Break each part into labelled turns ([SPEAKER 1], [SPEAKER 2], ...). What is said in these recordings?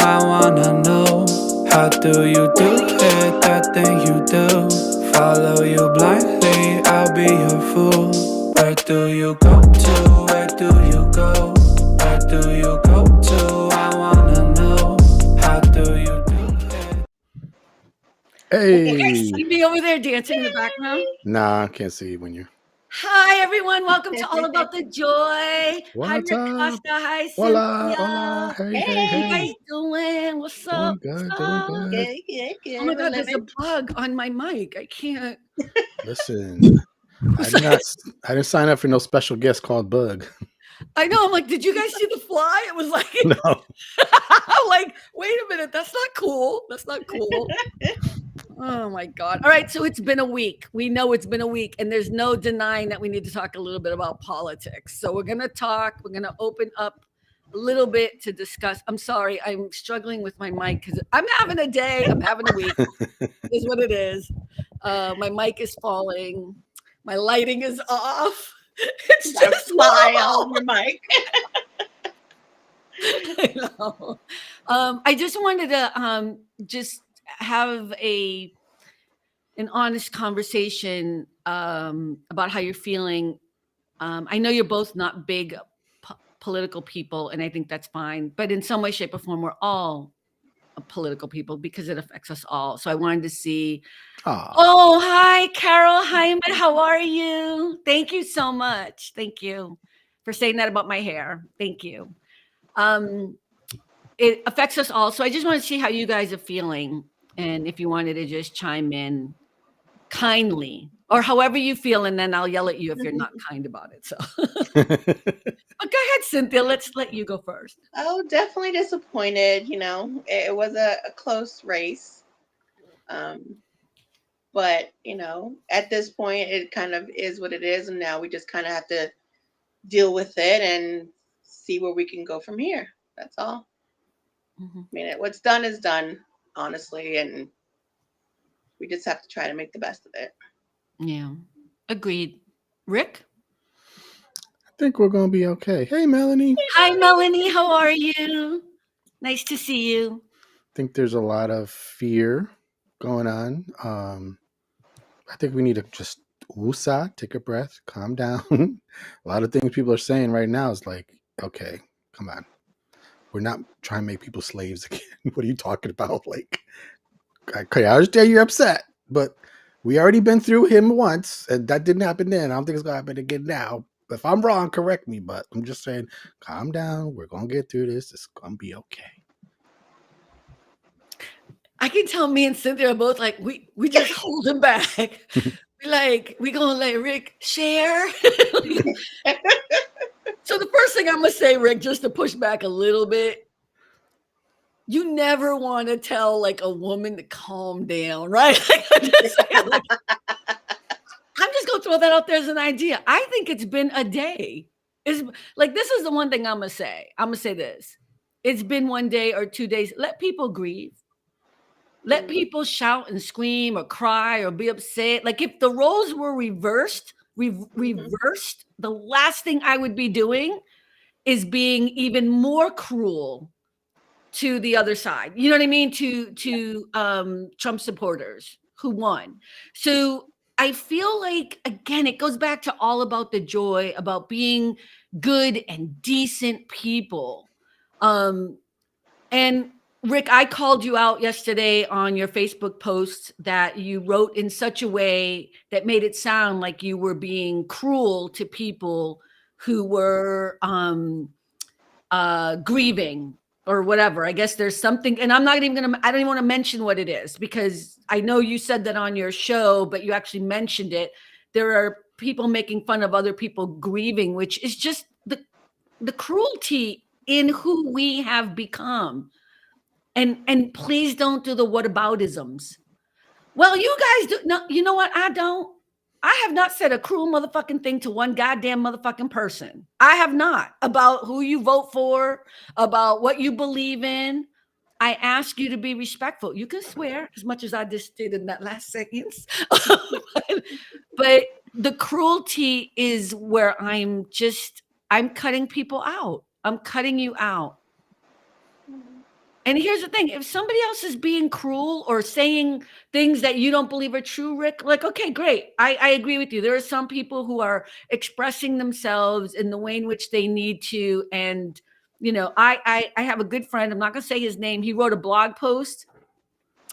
[SPEAKER 1] I wanna know, how do you do it, that thing you do? Follow you blindly, I'll be your fool. Where do you go to, where do you go? Where do you go to, I wanna know, how do you do it?
[SPEAKER 2] Hey.
[SPEAKER 3] You guys see me over there dancing in the background?
[SPEAKER 2] Nah, I can't see when you.
[SPEAKER 3] Hi, everyone. Welcome to All About the Joy. Hi,
[SPEAKER 2] What's
[SPEAKER 3] Rick
[SPEAKER 2] up?
[SPEAKER 3] Costa. Hi,
[SPEAKER 2] Hola,
[SPEAKER 3] Cynthia.
[SPEAKER 2] hola. Hey,
[SPEAKER 3] How
[SPEAKER 2] hey,
[SPEAKER 3] you
[SPEAKER 2] hey.
[SPEAKER 3] guys doing? What's up?
[SPEAKER 2] Doing good,
[SPEAKER 3] What's
[SPEAKER 2] doing
[SPEAKER 3] up?
[SPEAKER 2] good.
[SPEAKER 3] Oh my God, there's a bug on my mic. I can't.
[SPEAKER 2] Listen, I didn't sign up for no special guest called Bug.
[SPEAKER 3] I know. I'm like, did you guys see the fly? It was like,
[SPEAKER 2] No.
[SPEAKER 3] I'm like, wait a minute. That's not cool. That's not cool. Oh my God. All right. So it's been a week. We know it's been a week, and there's no denying that we need to talk a little bit about politics. So we're going to open up a little bit to discuss. I'm sorry. I'm struggling with my mic because I'm having a day. I'm having a week, is what it is. My mic is falling. My lighting is off. It's just
[SPEAKER 4] smile on your mic.
[SPEAKER 3] I know. I just wanted to just have an honest conversation about how you're feeling. I know you're both not big political people, and I think that's fine. But in some way, shape, or form, we're all political people because it affects us all. So I wanted to see.
[SPEAKER 2] Aw.
[SPEAKER 3] Oh, hi, Carol Hyman. How are you? Thank you so much. Thank you for saying that about my hair. Thank you. It affects us all. So I just want to see how you guys are feeling. And if you wanted to just chime in kindly or however you feel, and then I'll yell at you if you're not kind about it. So but go ahead, Cynthia. Let's let you go first.
[SPEAKER 4] Oh, definitely disappointed. It was a close race. But, at this point, it kind of is what it is. And now we just kind of have to deal with it and see where we can go from here. That's all.
[SPEAKER 3] Mm-hmm.
[SPEAKER 4] I mean, what's done is done, honestly. And we just have to try to make the best of it.
[SPEAKER 3] Yeah. Agreed. Rick?
[SPEAKER 2] I think we're going to be okay. Hey, Melanie.
[SPEAKER 3] Hi, Melanie. How are you? Nice to see you.
[SPEAKER 2] I think there's a lot of fear going on. I think we need to just woosah, take a breath, calm down. A lot of things people are saying right now is like, okay, come on. We're not trying to make people slaves again. What are you talking about? Like, okay, I understand you're upset, but we already been through him once, and that didn't happen then. I don't think it's gonna happen again now. If I'm wrong, correct me. But I'm just saying, calm down. We're gonna get through this. It's gonna be okay.
[SPEAKER 3] I can tell me and Cynthia are both like, we just hold him back. we gonna let Rick share. So the first thing I'm gonna say, Rick, just to push back a little bit, you never want to tell like a woman to calm down, right? I'm just gonna throw that out there as an idea. I think it's been a day. It's like, this is the one thing I'm gonna say. I'm gonna say this. It's been 1 day or 2 days. Let people grieve. Let people shout and scream or cry or be upset. Like, if the roles were reversed, the last thing I would be doing is being even more cruel to the other side. You know what I mean? To Trump supporters who won. So I feel like, again, it goes back to all about the joy, about being good and decent people. And Rick, I called you out yesterday on your Facebook post that you wrote in such a way that made it sound like you were being cruel to people who were grieving or whatever. I guess there's something, and I don't even want to mention what it is, because I know you said that on your show, but you actually mentioned it. There are people making fun of other people grieving, which is just the cruelty in who we have become. And please don't do the whataboutisms. Well, you guys do. No, you know what? I don't. I have not said a cruel motherfucking thing to one goddamn motherfucking person. I have not, about who you vote for, about what you believe in. I ask you to be respectful. You can swear as much as I just did in that last sentence. but the cruelty is where I'm cutting people out. I'm cutting you out. And here's the thing, if somebody else is being cruel or saying things that you don't believe are true, Rick, like, okay, great. I agree with you. There are some people who are expressing themselves in the way in which they need to. And, I have a good friend, I'm not going to say his name. He wrote a blog post,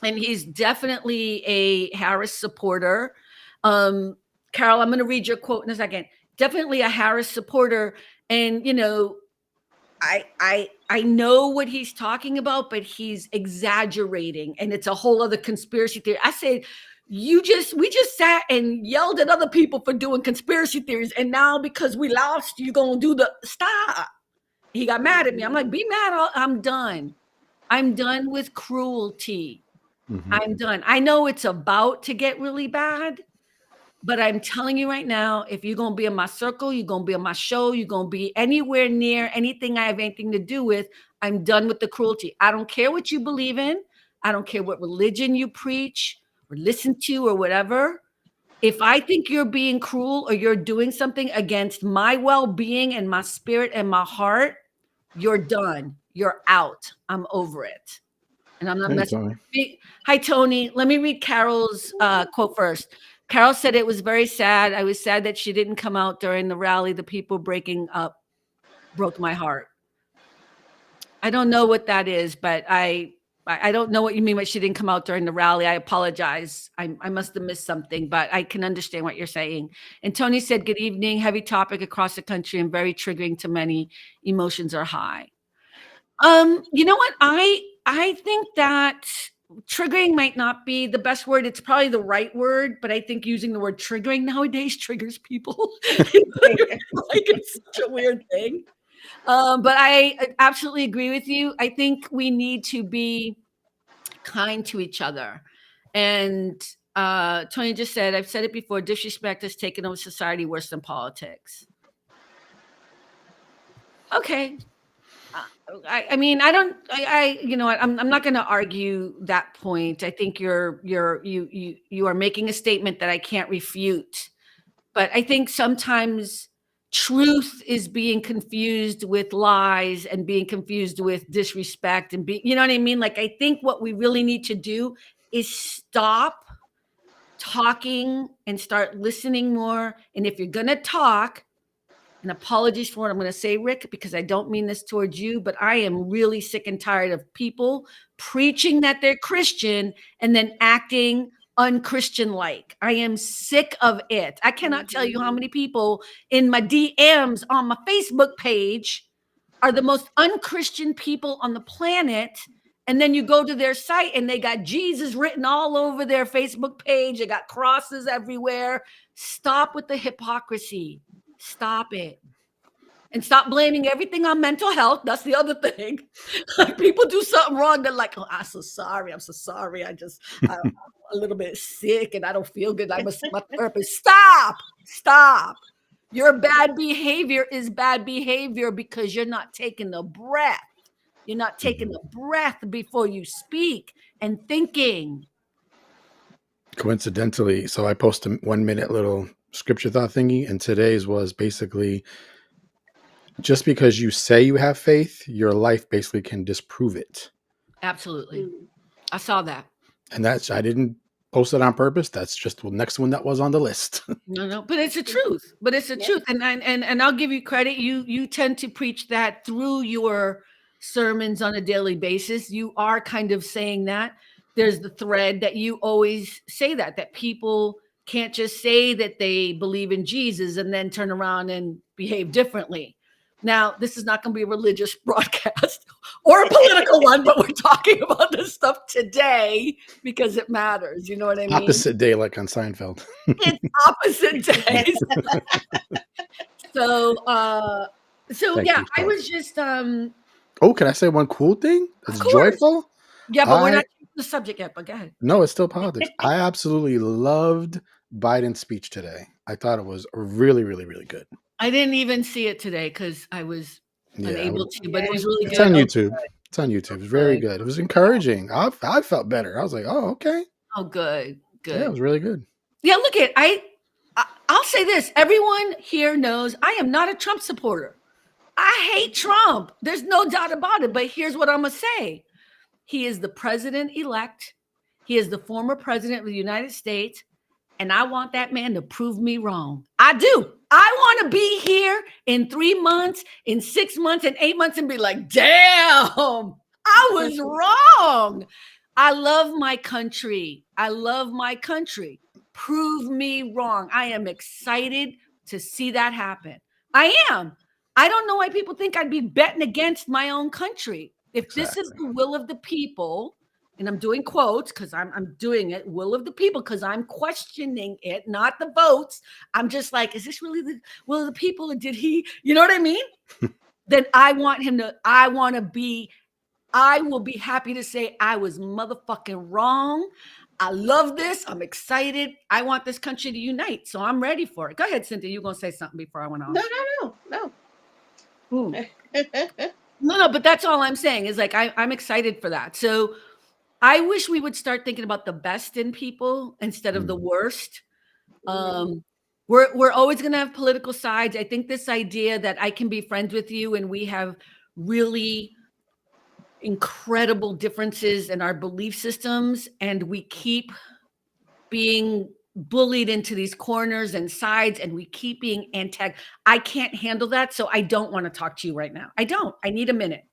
[SPEAKER 3] and he's definitely a Harris supporter. Carol, I'm going to read your quote in a second. Definitely a Harris supporter. And, I know what he's talking about, but he's exaggerating, and it's a whole other conspiracy theory. I said, we just sat and yelled at other people for doing conspiracy theories, and now because we lost, you're gonna do the stop. He got mad at me. I'm like, be mad. I'm done. I'm done with cruelty.
[SPEAKER 2] Mm-hmm.
[SPEAKER 3] I'm done. I know it's about to get really bad. But I'm telling you right now, if you're going to be in my circle, you're going to be on my show, you're going to be anywhere near anything I have anything to do with, I'm done with the cruelty. I don't care what you believe in. I don't care what religion you preach or listen to or whatever. If I think you're being cruel or you're doing something against my well-being and my spirit and my heart, you're done. You're out. I'm over it. And I'm not
[SPEAKER 2] Hey,
[SPEAKER 3] messing
[SPEAKER 2] Tony.
[SPEAKER 3] with. Hi, Tony. Let me read Carol's quote first. Carol said it was very sad. I was sad that she didn't come out during the rally. The people breaking up broke my heart. I don't know what that is, but I don't know what you mean by she didn't come out during the rally. I apologize. I must have missed something, but I can understand what you're saying. And Tony said, good evening. Heavy topic across the country and very triggering to many. Emotions are high. You know what? I think that triggering might not be the best word. It's probably the right word, but I think using the word triggering nowadays triggers people. Like it's such a weird thing. But I absolutely agree with you. I think we need to be kind to each other. And Tony just said, I've said it before, disrespect has taken over society worse than politics. Okay. I mean, I don't, I'm not going to argue that point. I think you are making a statement that I can't refute, but I think sometimes truth is being confused with lies and being confused with disrespect and you know what I mean? Like, I think what we really need to do is stop talking and start listening more. And if you're going to talk, and apologies for what I'm going to say, Rick, because I don't mean this towards you, but I am really sick and tired of people preaching that they're Christian and then acting unchristian-like. I am sick of it. I cannot tell you how many people in my DMs on my Facebook page are the most unchristian people on the planet. And then you go to their site and they got Jesus written all over their Facebook page. They got crosses everywhere. Stop with the hypocrisy. Stop it. And stop blaming everything on mental health. That's the other thing. People do something wrong. They're like, oh, I'm so sorry. I'm so sorry. I'm a little bit sick and I don't feel good. I must see my therapist. Stop. Your bad behavior is bad behavior because you're not taking the breath. You're not taking the breath before you speak and thinking.
[SPEAKER 2] Coincidentally, so I posted a 1 minute little scripture thought thingy, and today's was basically, just because you say you have faith, your life basically can disprove it.
[SPEAKER 3] Absolutely. I saw that.
[SPEAKER 2] And I didn't post it on purpose. That's just the next one that was on the list.
[SPEAKER 3] No, but it's the truth. But it's the truth. And I'll give you credit. You tend to preach that through your sermons on a daily basis. You are kind of saying that. There's the thread that you always say that people can't just say that they believe in Jesus and then turn around and behave differently. Now, this is not going to be a religious broadcast or a political one, but we're talking about this stuff today because it matters. You know what I mean?
[SPEAKER 2] Opposite day, like on Seinfeld.
[SPEAKER 3] It's opposite days. So yeah, I was just
[SPEAKER 2] Oh, can I say one cool thing? It's joyful.
[SPEAKER 3] Yeah, but we're not the subject yet, but go ahead.
[SPEAKER 2] No, it's still politics. I absolutely loved Biden's speech today. I thought it was really, really, really good.
[SPEAKER 3] I didn't even see it today because I was unable to, but it was really good.
[SPEAKER 2] It's on YouTube. It's on YouTube. It was very good. It was encouraging. I felt better. I was like, oh, okay.
[SPEAKER 3] Oh, good.
[SPEAKER 2] Yeah, it was really good.
[SPEAKER 3] Yeah, look at I'll say this. Everyone here knows I am not a Trump supporter. I hate Trump. There's no doubt about it. But here's what I'm going to say. He is the president-elect. He is the former president of the United States. And I want that man to prove me wrong. I do. I want to be here in 3 months, in 6 months, in 8 months and be like, damn, I was wrong. I love my country. I love my country. Prove me wrong. I am excited to see that happen. I am. I don't know why people think I'd be betting against my own country. If this is the will of the people, and I'm doing quotes because I'm doing it, will of the people, because I'm questioning it, not the votes. I'm just like, is this really the will of the people? Or did he, you know what I mean? Then I will be happy to say I was motherfucking wrong. I love this. I'm excited. I want this country to unite. So I'm ready for it. Go ahead, Cynthia. You're going to say something before I went on.
[SPEAKER 4] No.
[SPEAKER 3] No, but that's all I'm saying is like, I'm excited for that. So I wish we would start thinking about the best in people instead of the worst. We're always going to have political sides. I think this idea that I can be friends with you and we have really incredible differences in our belief systems, and we keep being bullied into these corners and sides, and we keep being I can't handle that. So I don't want to talk to you right now. I don't. I need a minute.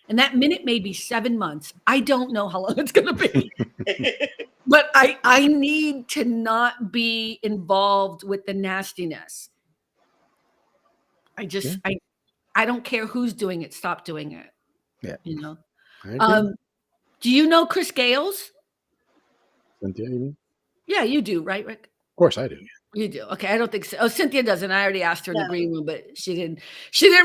[SPEAKER 3] And that minute may be 7 months. I don't know how long it's going to be. But I need to not be involved with the nastiness. I don't care who's doing it. Stop doing it.
[SPEAKER 2] Yeah.
[SPEAKER 3] You know? Do you know Chris Gales?
[SPEAKER 2] Cynthia, you mean?
[SPEAKER 3] Yeah, you do, right, Rick?
[SPEAKER 2] Of course I do.
[SPEAKER 3] You do. Okay, I don't think so. Oh, Cynthia doesn't. I already asked her in the green room, but she didn't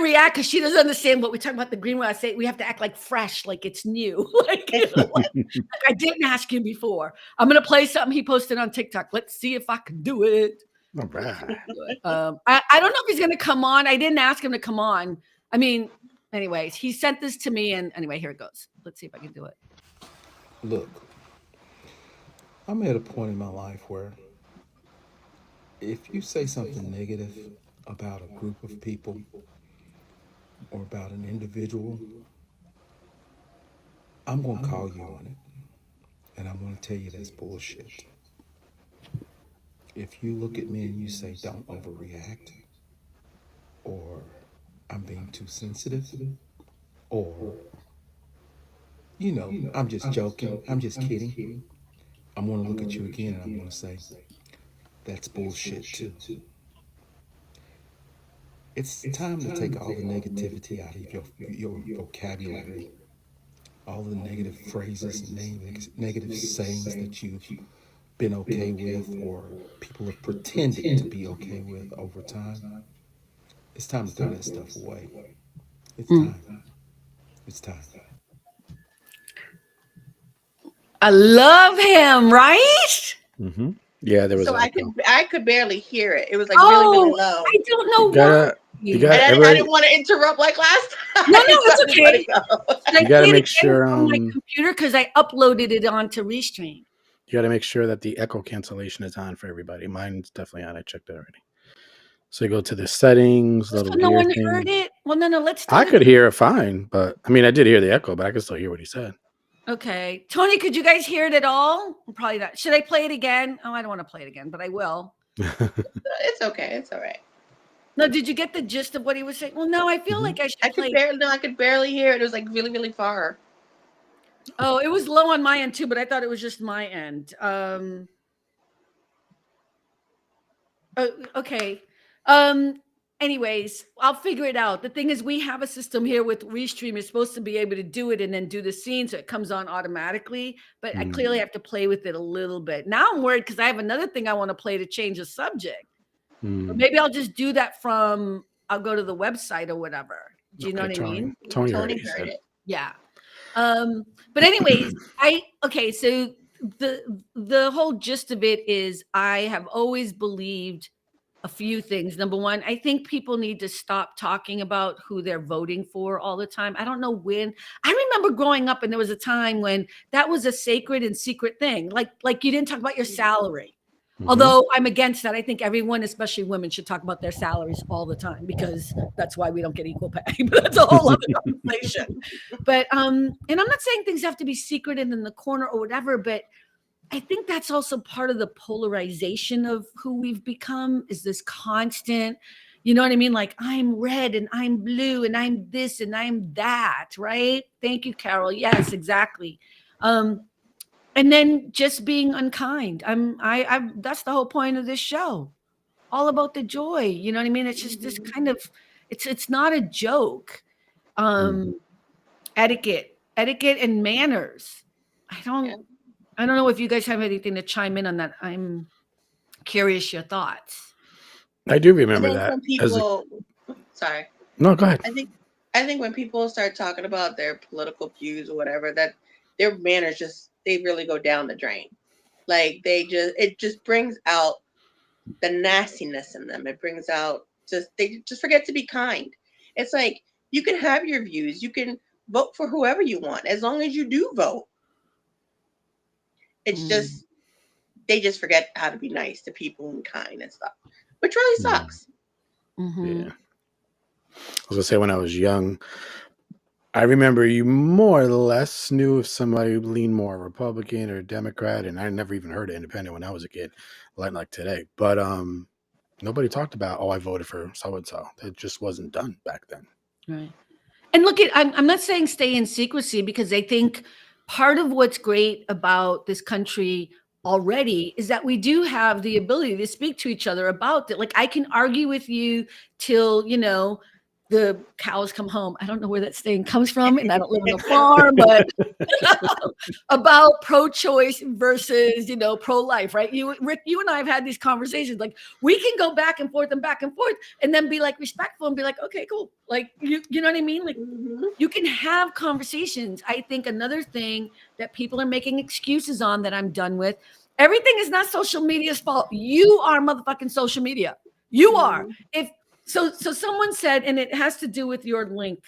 [SPEAKER 3] react because she doesn't understand what we talk about the green room. I say we have to act like fresh, like it's new. like I didn't ask you before. I'm gonna play something he posted on TikTok. Let's see if I can do it.
[SPEAKER 2] All right.
[SPEAKER 3] I don't know if he's gonna come on. I didn't ask him to come on. I mean, anyways, he sent this to me, and anyway, here it goes. Let's see if I can do it.
[SPEAKER 5] Look, I'm at a point in my life where if you say something negative about a group of people or about an individual, I'm going to call you on it. And I'm going to tell you that's bullshit. If you look at me and you say, don't overreact, or I'm being too sensitive, or, I'm just joking, I'm just kidding, I'm going to look at you again and I'm going to say, that's bullshit too. It's time to take all the negativity out of your vocabulary, all the negative phrases, negative sayings that you've been okay with or people have pretended to be okay with over time. It's time to throw that stuff away. It's time. It's time.
[SPEAKER 3] I love him, right?
[SPEAKER 2] Mm-hmm. Yeah, there was.
[SPEAKER 4] So I could barely hear it. It was like really low.
[SPEAKER 3] I don't know why.
[SPEAKER 4] I didn't want to interrupt like last time.
[SPEAKER 3] No, it's okay.
[SPEAKER 2] You got to make sure
[SPEAKER 3] on my computer because I uploaded it onto Restream.
[SPEAKER 2] You got to make sure that the echo cancellation is on for everybody. Mine's definitely on. I checked it already. So you go to the settings.
[SPEAKER 3] No one heard it. Well, no. Let's.
[SPEAKER 2] I could hear it fine, but I mean, I did hear the echo, but I could still hear what he said.
[SPEAKER 3] Okay, Tony, could you guys hear it at all? Probably not. Should I play it again? Oh, I don't want to play it again, but I will.
[SPEAKER 4] It's okay. It's all right.
[SPEAKER 3] No, did you get the gist of what he was saying? Well, no, I feel like I should.
[SPEAKER 4] I could barely hear it. It was like really, really far.
[SPEAKER 3] Oh, it was low on my end too, but I thought it was just my end. Okay. Anyways, I'll figure it out. The thing is, we have a system here with Restream. You're supposed to be able to do it and then do the scene so it comes on automatically. But I clearly have to play with it a little bit. Now I'm worried because I have another thing I want to play to change the subject. Maybe I'll just do that I'll go to the website or whatever. Do you know what I mean?
[SPEAKER 2] Tony heard it.
[SPEAKER 3] Yeah. But anyways, so the whole gist of it is I have always believed a few things. Number one, I think people need to stop talking about who they're voting for all the time. I don't know when. I remember growing up and there was a time when that was a sacred and secret thing. Like you didn't talk about your salary. Although I'm against that. I think everyone, especially women, should talk about their salaries all the time because that's why we don't get equal pay. But that's a whole other conversation. But and I'm not saying things have to be secret and in the corner or whatever, but I think that's also part of the polarization of who we've become is this constant, you know what I mean? Like I'm red and I'm blue and I'm this and I'm that, right? Thank you, Carol. Yes, exactly. And then just being unkind. I that's the whole point of this show. All about the joy. You know what I mean? It's just this kind of it's not a joke. Etiquette and manners. I don't know if you guys have anything to chime in on that. I'm curious your thoughts.
[SPEAKER 2] I do
[SPEAKER 4] I
[SPEAKER 2] remember
[SPEAKER 4] think
[SPEAKER 2] that.
[SPEAKER 4] when people, sorry,
[SPEAKER 2] No, go ahead.
[SPEAKER 4] I think when people start talking about their political views or whatever, that their manners they really go down the drain. Like it just brings out the nastiness in them. It brings out they just forget to be kind. It's like you can have your views, you can vote for whoever you want as long as you do vote. It's just they just forget how to be nice to people and kind and stuff, which really sucks.
[SPEAKER 2] Yeah. I was gonna say when I was young, I remember you more or less knew if somebody leaned more Republican or Democrat, and I never even heard of independent when I was a kid, like today. But nobody talked about, oh, I voted for so and so. It just wasn't done back then.
[SPEAKER 3] Right. And look, I'm not saying stay in secrecy because I think part of what's great about this country already is that we do have the ability to speak to each other about it. Like I can argue with you till, you know, the cows come home. I don't know where that saying comes from, and I don't live on a farm, but about pro-choice versus, you know, pro-life, right? Rick, you and I have had these conversations. Like we can go back and forth and then be like respectful and be like, okay, cool. Like you know what I mean? Like you can have conversations. I think another thing that people are making excuses on that I'm done with, everything is not social media's fault. You are motherfucking social media. You are. If so someone said, and it has to do with your link,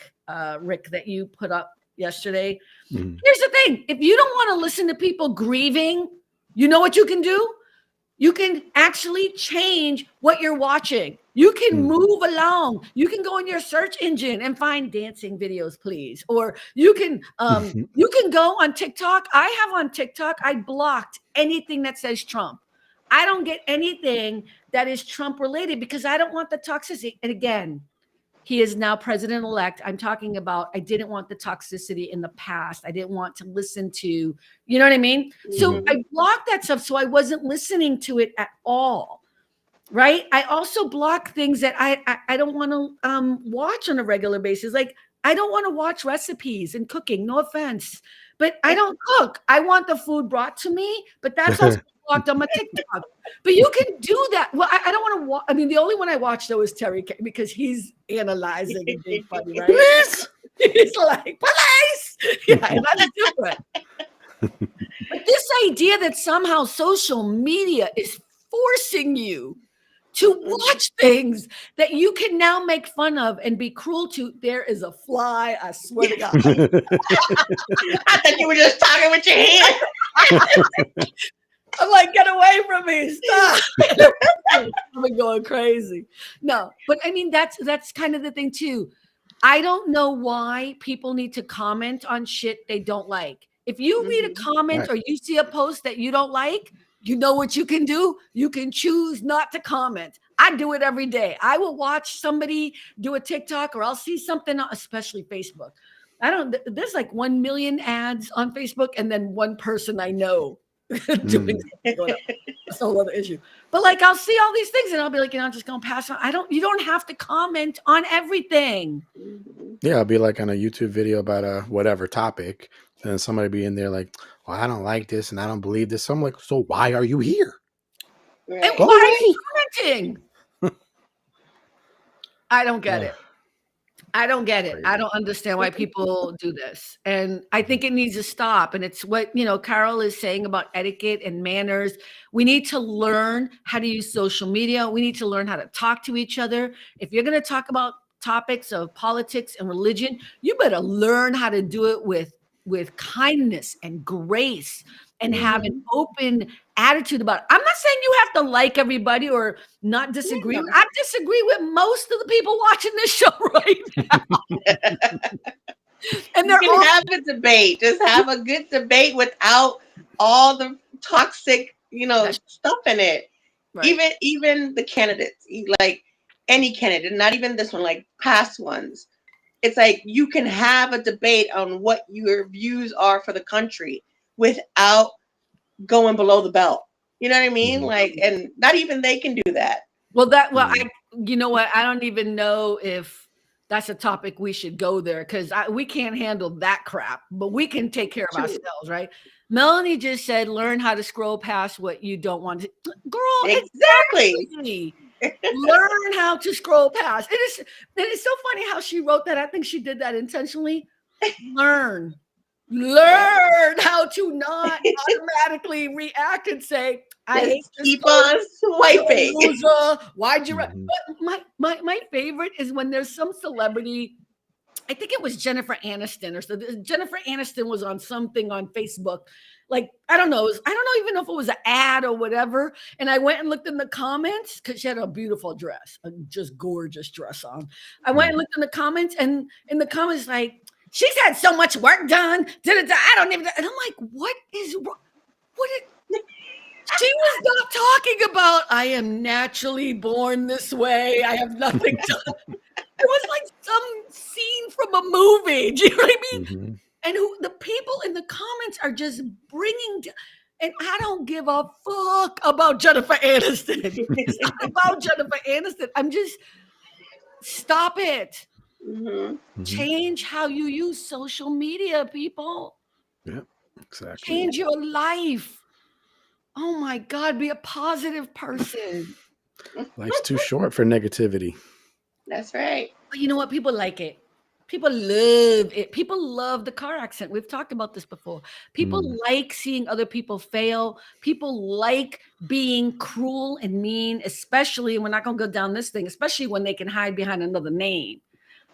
[SPEAKER 3] Rick, that you put up yesterday. Here's the thing. If you don't want to listen to people grieving, you know what you can do? You can actually change what you're watching. You can move along. You can go in your search engine and find dancing videos, please. Or you can go on TikTok. I have on TikTok, I blocked anything that says Trump. I don't get anything that is Trump related because I don't want the toxicity. And again, he is now president-elect. I'm talking about, I didn't want the toxicity in the past. I didn't want to listen to, you know what I mean? So I blocked that stuff. So I wasn't listening to it at all. Right. I also block things that I don't want to watch on a regular basis. Like I don't want to watch recipes and cooking. No offense, but I don't cook. I want the food brought to me, but that's also blocked on my TikTok. But you can do that. Well, I don't want to watch. I mean, the only one I watched though was Terry K because he's analyzing and being funny, right?
[SPEAKER 2] Police!
[SPEAKER 3] He's like, police! Yeah, that's different. But this idea that somehow social media is forcing you to watch things that you can now make fun of and be cruel to. There is a fly, I swear to God.
[SPEAKER 4] I thought you were just talking with your hand.
[SPEAKER 3] I'm like, get away from me. Stop. I'm going crazy. No, but I mean, that's kind of the thing too. I don't know why people need to comment on shit they don't like. If you read a comment or you see a post that you don't like, you know what you can do? You can choose not to comment. I do it every day. I will watch somebody do a TikTok or I'll see something, especially Facebook. There's like 1 million ads on Facebook and then one person I know doing something. That's a whole other issue. But like I'll see all these things and I'll be like, I'm just gonna pass on. You don't have to comment on everything.
[SPEAKER 2] Yeah, I'll be like on a YouTube video about a whatever topic, and then somebody be in there like, well, I don't like this and I don't believe this. So I'm like, so why are you here?
[SPEAKER 3] And why are you commenting? I don't get it. I don't get it. I don't understand why people do this. And I think it needs to stop. And it's what, Carol is saying about etiquette and manners. We need to learn how to use social media. We need to learn how to talk to each other. If you're going to talk about topics of politics and religion, you better learn how to do it with kindness and grace and have an open attitude about it. I'm not saying you have to like everybody or not disagree.
[SPEAKER 4] Yeah.
[SPEAKER 3] I disagree with most of the people watching this show right now. And
[SPEAKER 4] You
[SPEAKER 3] they're
[SPEAKER 4] can
[SPEAKER 3] all
[SPEAKER 4] have a debate. Just have a good debate without all the toxic, stuff in it.
[SPEAKER 3] right.
[SPEAKER 4] Even the candidates, like any candidate, not even this one, like past ones. It's like you can have a debate on what your views are for the country without going below the belt. You know what I mean?
[SPEAKER 2] Mhm.
[SPEAKER 4] Like, and not even they can do that.
[SPEAKER 3] Well, you know what? I don't even know if that's a topic we should go there because we can't handle that crap, but we can take care of
[SPEAKER 4] True.
[SPEAKER 3] ourselves, right? Melanie just said, learn how to scroll past what you don't want to. Girl,
[SPEAKER 4] Exactly.
[SPEAKER 3] learn how to scroll past. It is so funny how she wrote that. I think she did that intentionally. Learn how to not automatically react and say, I hate
[SPEAKER 4] Just
[SPEAKER 3] this
[SPEAKER 4] keep
[SPEAKER 3] person.
[SPEAKER 4] on swiping.
[SPEAKER 3] Loser. Why'd you?
[SPEAKER 2] Mhm.
[SPEAKER 3] But my favorite is when there's some celebrity. I think it was Jennifer Aniston or so. Jennifer Aniston was on something on Facebook. Like, I don't know. I don't even know if it was an ad or whatever. And I went and looked in the comments because she had a beautiful dress, a just gorgeous dress on. I went and looked in the comments, and in the comments, like, she's had so much work done. I don't even. And I'm like, what is wrong? She was not talking about, I am naturally born this way. I have nothing to. It was like some scene from a movie. Do you know what I mean?
[SPEAKER 2] Mhm.
[SPEAKER 3] And the people in the comments are just bringing, and I don't give a fuck about Jennifer Aniston. It's not about Jennifer Aniston. I'm just, stop it.
[SPEAKER 4] Mhm.
[SPEAKER 2] Mhm.
[SPEAKER 3] Change how you use social media, people.
[SPEAKER 2] Yep. Exactly.
[SPEAKER 3] Change your life. Oh my God, be a positive person.
[SPEAKER 2] Life's too short for negativity.
[SPEAKER 4] That's right.
[SPEAKER 3] But you know what? People like it. People love it. People love the car accent. We've talked about this before. People like seeing other people fail. People like being cruel and mean, especially, and we're not going to go down this thing, especially when they can hide behind another name.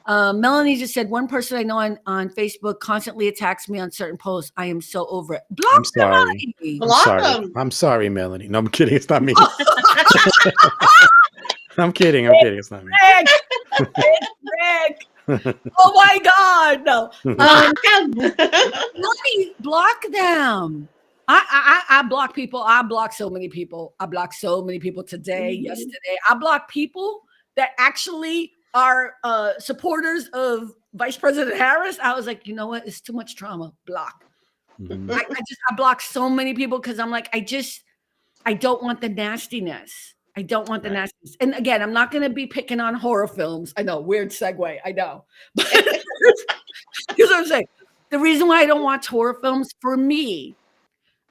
[SPEAKER 3] Melanie just said, one person I know on Facebook constantly attacks me on certain posts. I am so over it. Block
[SPEAKER 2] I'm sorry.
[SPEAKER 3] somebody.
[SPEAKER 2] I'm
[SPEAKER 4] Block
[SPEAKER 2] sorry.
[SPEAKER 4] them.
[SPEAKER 2] I'm sorry, Melanie. No, I'm kidding. It's not me. I'm kidding. It's not me.
[SPEAKER 3] Greg. Oh my God. No.
[SPEAKER 4] Block them.
[SPEAKER 3] Melanie, block them. I block people. I block so many people. I blocked so many people today, yesterday. I block people that actually are supporters of Vice President Harris. I was like, you know what? It's too much trauma. Block.
[SPEAKER 2] Mhm.
[SPEAKER 3] I block so many people because I'm like, I don't want the nastiness. I don't want the nastiness. And again, I'm not going to be picking on horror films. I know, weird segue. I know. But here's what I'm saying. The reason why I don't watch horror films, for me,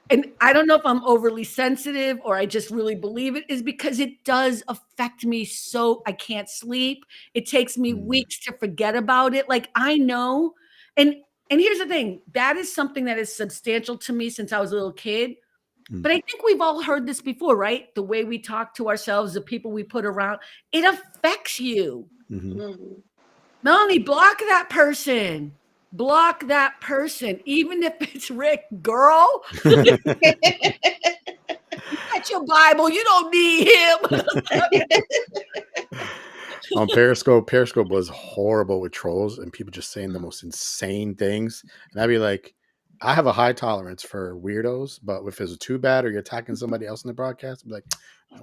[SPEAKER 3] and I don't know if I'm overly sensitive or I just really believe it, is because it does affect me so I can't sleep. It takes me weeks to forget about it. Like, I know. And here's the thing. That is something that is substantial to me since I was a little kid. But I think we've all heard this before, right? The way we talk to ourselves, the people we put around, it affects you.
[SPEAKER 4] Mhm.
[SPEAKER 3] Melanie, block that person. Block that person, even if it's Rick, girl. You got your Bible. You don't need him.
[SPEAKER 2] On Periscope was horrible with trolls and people just saying the most insane things. And I'd be like, I have a high tolerance for weirdos, but if it's too bad or you're attacking somebody else in the broadcast, I'm like,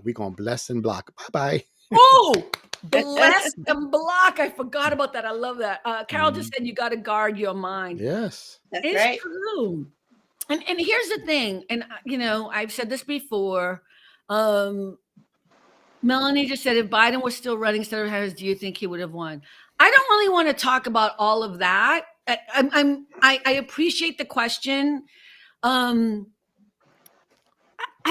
[SPEAKER 2] we gonna bless and block. Bye-bye.
[SPEAKER 3] Oh, bless and block. I forgot about that. I love that. Carol just said you got to guard your mind.
[SPEAKER 2] Yes.
[SPEAKER 4] That's
[SPEAKER 3] It's
[SPEAKER 4] right.
[SPEAKER 3] true. And here's the thing, and I've said this before. Melanie just said, if Biden was still running instead of Harris, do you think he would have won? I don't really want to talk about all of that. I appreciate the question. I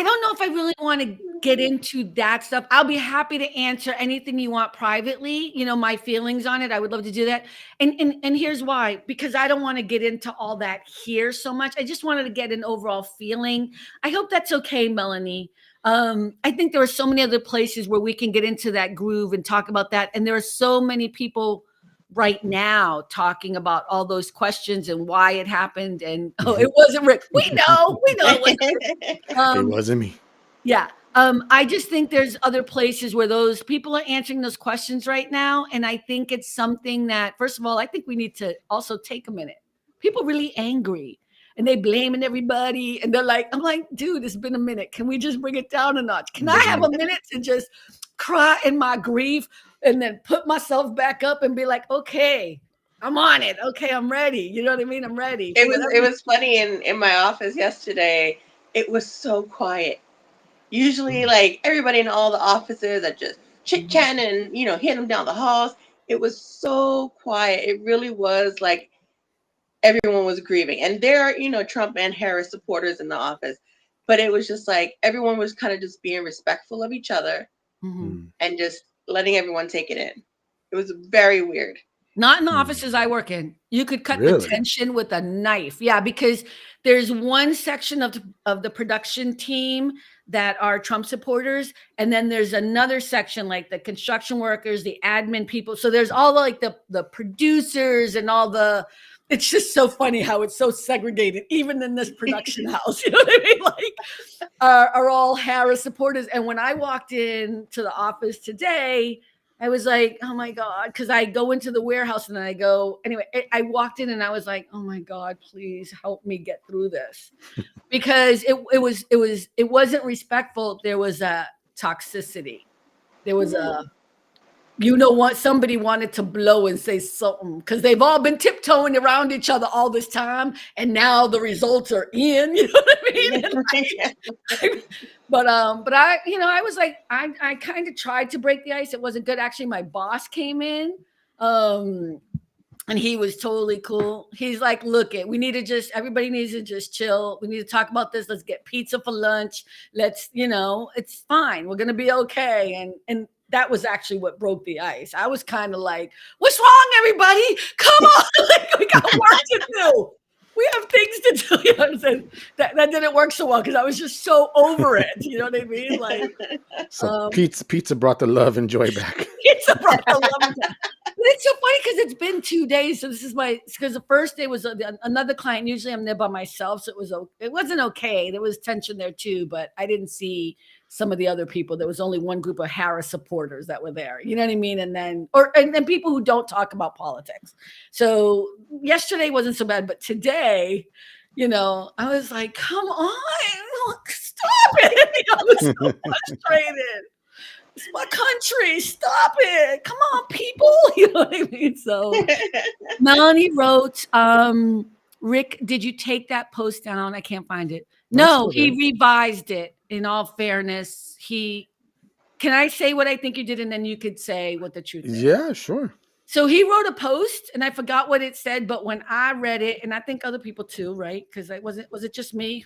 [SPEAKER 3] don't know if I really want to get into that stuff. I'll be happy to answer anything you want privately, my feelings on it. I would love to do that. And here's why, because I don't want to get into all that here so much. I just wanted to get an overall feeling. I hope that's okay, Melanie. I think there are so many other places where we can get into that groove and talk about that. And there are so many people right now talking about all those questions and why it happened. And it wasn't Rick. We know it wasn't Rick.
[SPEAKER 2] It wasn't me.
[SPEAKER 3] Yeah. I just think there's other places where those people are answering those questions right now. And I think it's something that, first of all, I think we need to also take a minute. People are really angry and they blaming everybody. And they're like, I'm like, dude, it's been a minute. Can we just bring it down a notch? Can I have a minute to just cry in my grief and then put myself back up and be like, okay, I'm on it. Okay, I'm ready. You know what I mean? I'm ready.
[SPEAKER 4] It was funny in my office yesterday. It was so quiet. Usually, like everybody in all the offices are just chit chatting and hitting them down the halls. It was so quiet. It really was like everyone was grieving, and there are Trump and Harris supporters in the office, but it was just like everyone was kind of just being respectful of each other and just letting everyone take it in. It was very weird.
[SPEAKER 3] Not in the offices I work in. You could cut the tension with a knife. Yeah, because there's one section of the production team that are Trump supporters, and then there's another section like the construction workers, the admin people. So there's all like the producers and all the. It's just so funny how it's so segregated, even in this production house. You know what I mean? Like, are all Harris supporters. And when I walked in to the office today, I was like, oh my God, because I go into the warehouse and then I go, anyway, I walked in and I was like, oh my God, please help me get through this. Because it wasn't respectful. There was a toxicity. There was what somebody wanted to blow and say something because they've all been tiptoeing around each other all this time. And now the results are in, you know what I mean? But I was like, I kind of tried to break the ice. It wasn't good. Actually, my boss came in and he was totally cool. He's like, look, everybody needs to just chill. We need to talk about this. Let's get pizza for lunch. Let's, it's fine. We're going to be okay. And that was actually what broke the ice. I was kind of like, what's wrong, everybody? Come on. Like, we got work to do. We have things to do. You know what I'm saying? That didn't work so well because I was just so over it. You know what I mean? Like,
[SPEAKER 2] so pizza brought the love and joy back.
[SPEAKER 3] Pizza brought the love and joy. But it's so funny because it's been 2 days. So because the first day was another client. Usually I'm there by myself. So it wasn't okay. There was tension there too, but I didn't see some of the other people. There was only one group of Harris supporters that were there. You know what I mean? And then people who don't talk about politics. So yesterday wasn't so bad, but today, I was like, come on, stop it. I was so frustrated. It's my country. Stop it. Come on, people. You know what I mean? So Melanie wrote, Rick, did you take that post down? I can't find it. No, he revised it. In all fairness, can I say what I think you did, and then you could say what the truth is?
[SPEAKER 2] Yeah, sure.
[SPEAKER 3] So he wrote a post, and I forgot what it said, but when I read it, and I think other people too, right? Because was it just me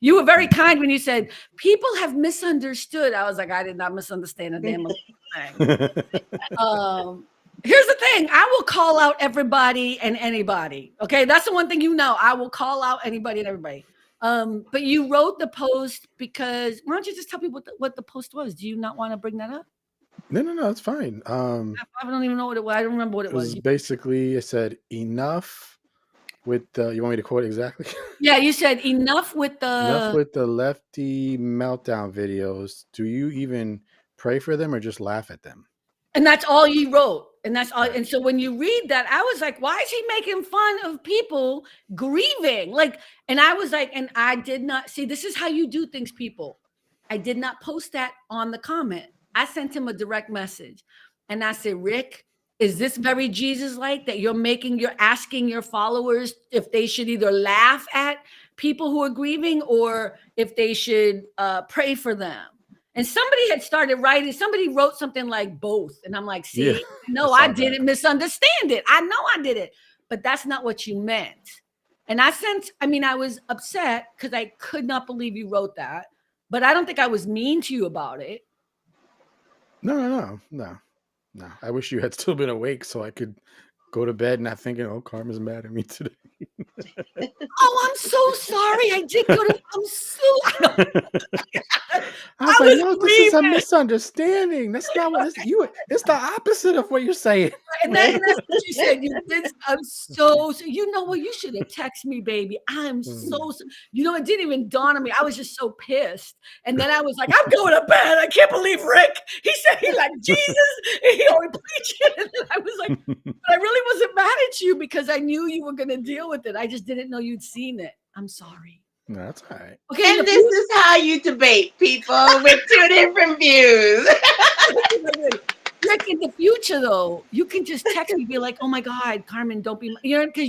[SPEAKER 3] you were very kind when you said people have misunderstood. I was like, I did not misunderstand a damn thing. Here's the thing. I will call out everybody and anybody. Okay. That's the one thing I will call out anybody and everybody. But you wrote the post because why don't you just tell people what the post was? Do you not want to bring that up?
[SPEAKER 2] No, it's fine.
[SPEAKER 3] I don't even know what it was. I don't remember what it was.
[SPEAKER 2] Basically, it said enough with you want me to quote exactly?
[SPEAKER 3] Yeah, you said enough with the
[SPEAKER 2] lefty meltdown videos. Do you even pray for them or just laugh at them?
[SPEAKER 3] And that's all you wrote. And that's all. And so when you read that, I was like, why is he making fun of people grieving? Like, and I was like, and I did not see, this is how you do things, people. I did not post that on the comment. I sent him a direct message and I said, Rick, is this very Jesus-like that you're asking your followers if they should either laugh at people who are grieving or if they should pray for them? And somebody had started writing, somebody wrote something like both. And I'm like, see, no, I didn't misunderstand it. I know I did it, but that's not what you meant. And I was upset because I could not believe you wrote that, but I don't think I was mean to you about it.
[SPEAKER 2] No. I wish you had still been awake so I could go to bed not thinking, oh, Karma's mad at me today.
[SPEAKER 3] Oh, I'm so sorry. I did go to, I'm so,
[SPEAKER 2] I was
[SPEAKER 3] I
[SPEAKER 2] like,
[SPEAKER 3] was
[SPEAKER 2] no, this is a
[SPEAKER 3] grieving.
[SPEAKER 2] misunderstanding. That's not what it's the opposite of what you're saying.
[SPEAKER 3] And that's what you said. You did. I'm so. You know what? You should have texted me, baby. I'm so. You know, it didn't even dawn on me. I was just so pissed. And then I was like, I'm going to bed. I can't believe Rick. He said he liked Jesus. And he always preaching. And then I was like, but I really wasn't mad at you because I knew you were going to deal with it. I just didn't know you'd seen it. I'm sorry.
[SPEAKER 2] No, that's all right.
[SPEAKER 3] Okay.
[SPEAKER 4] And this is how you debate people with two different views.
[SPEAKER 3] Rick, in the future, though, you can just text me, be like, "Oh my God, Carmen, don't be," because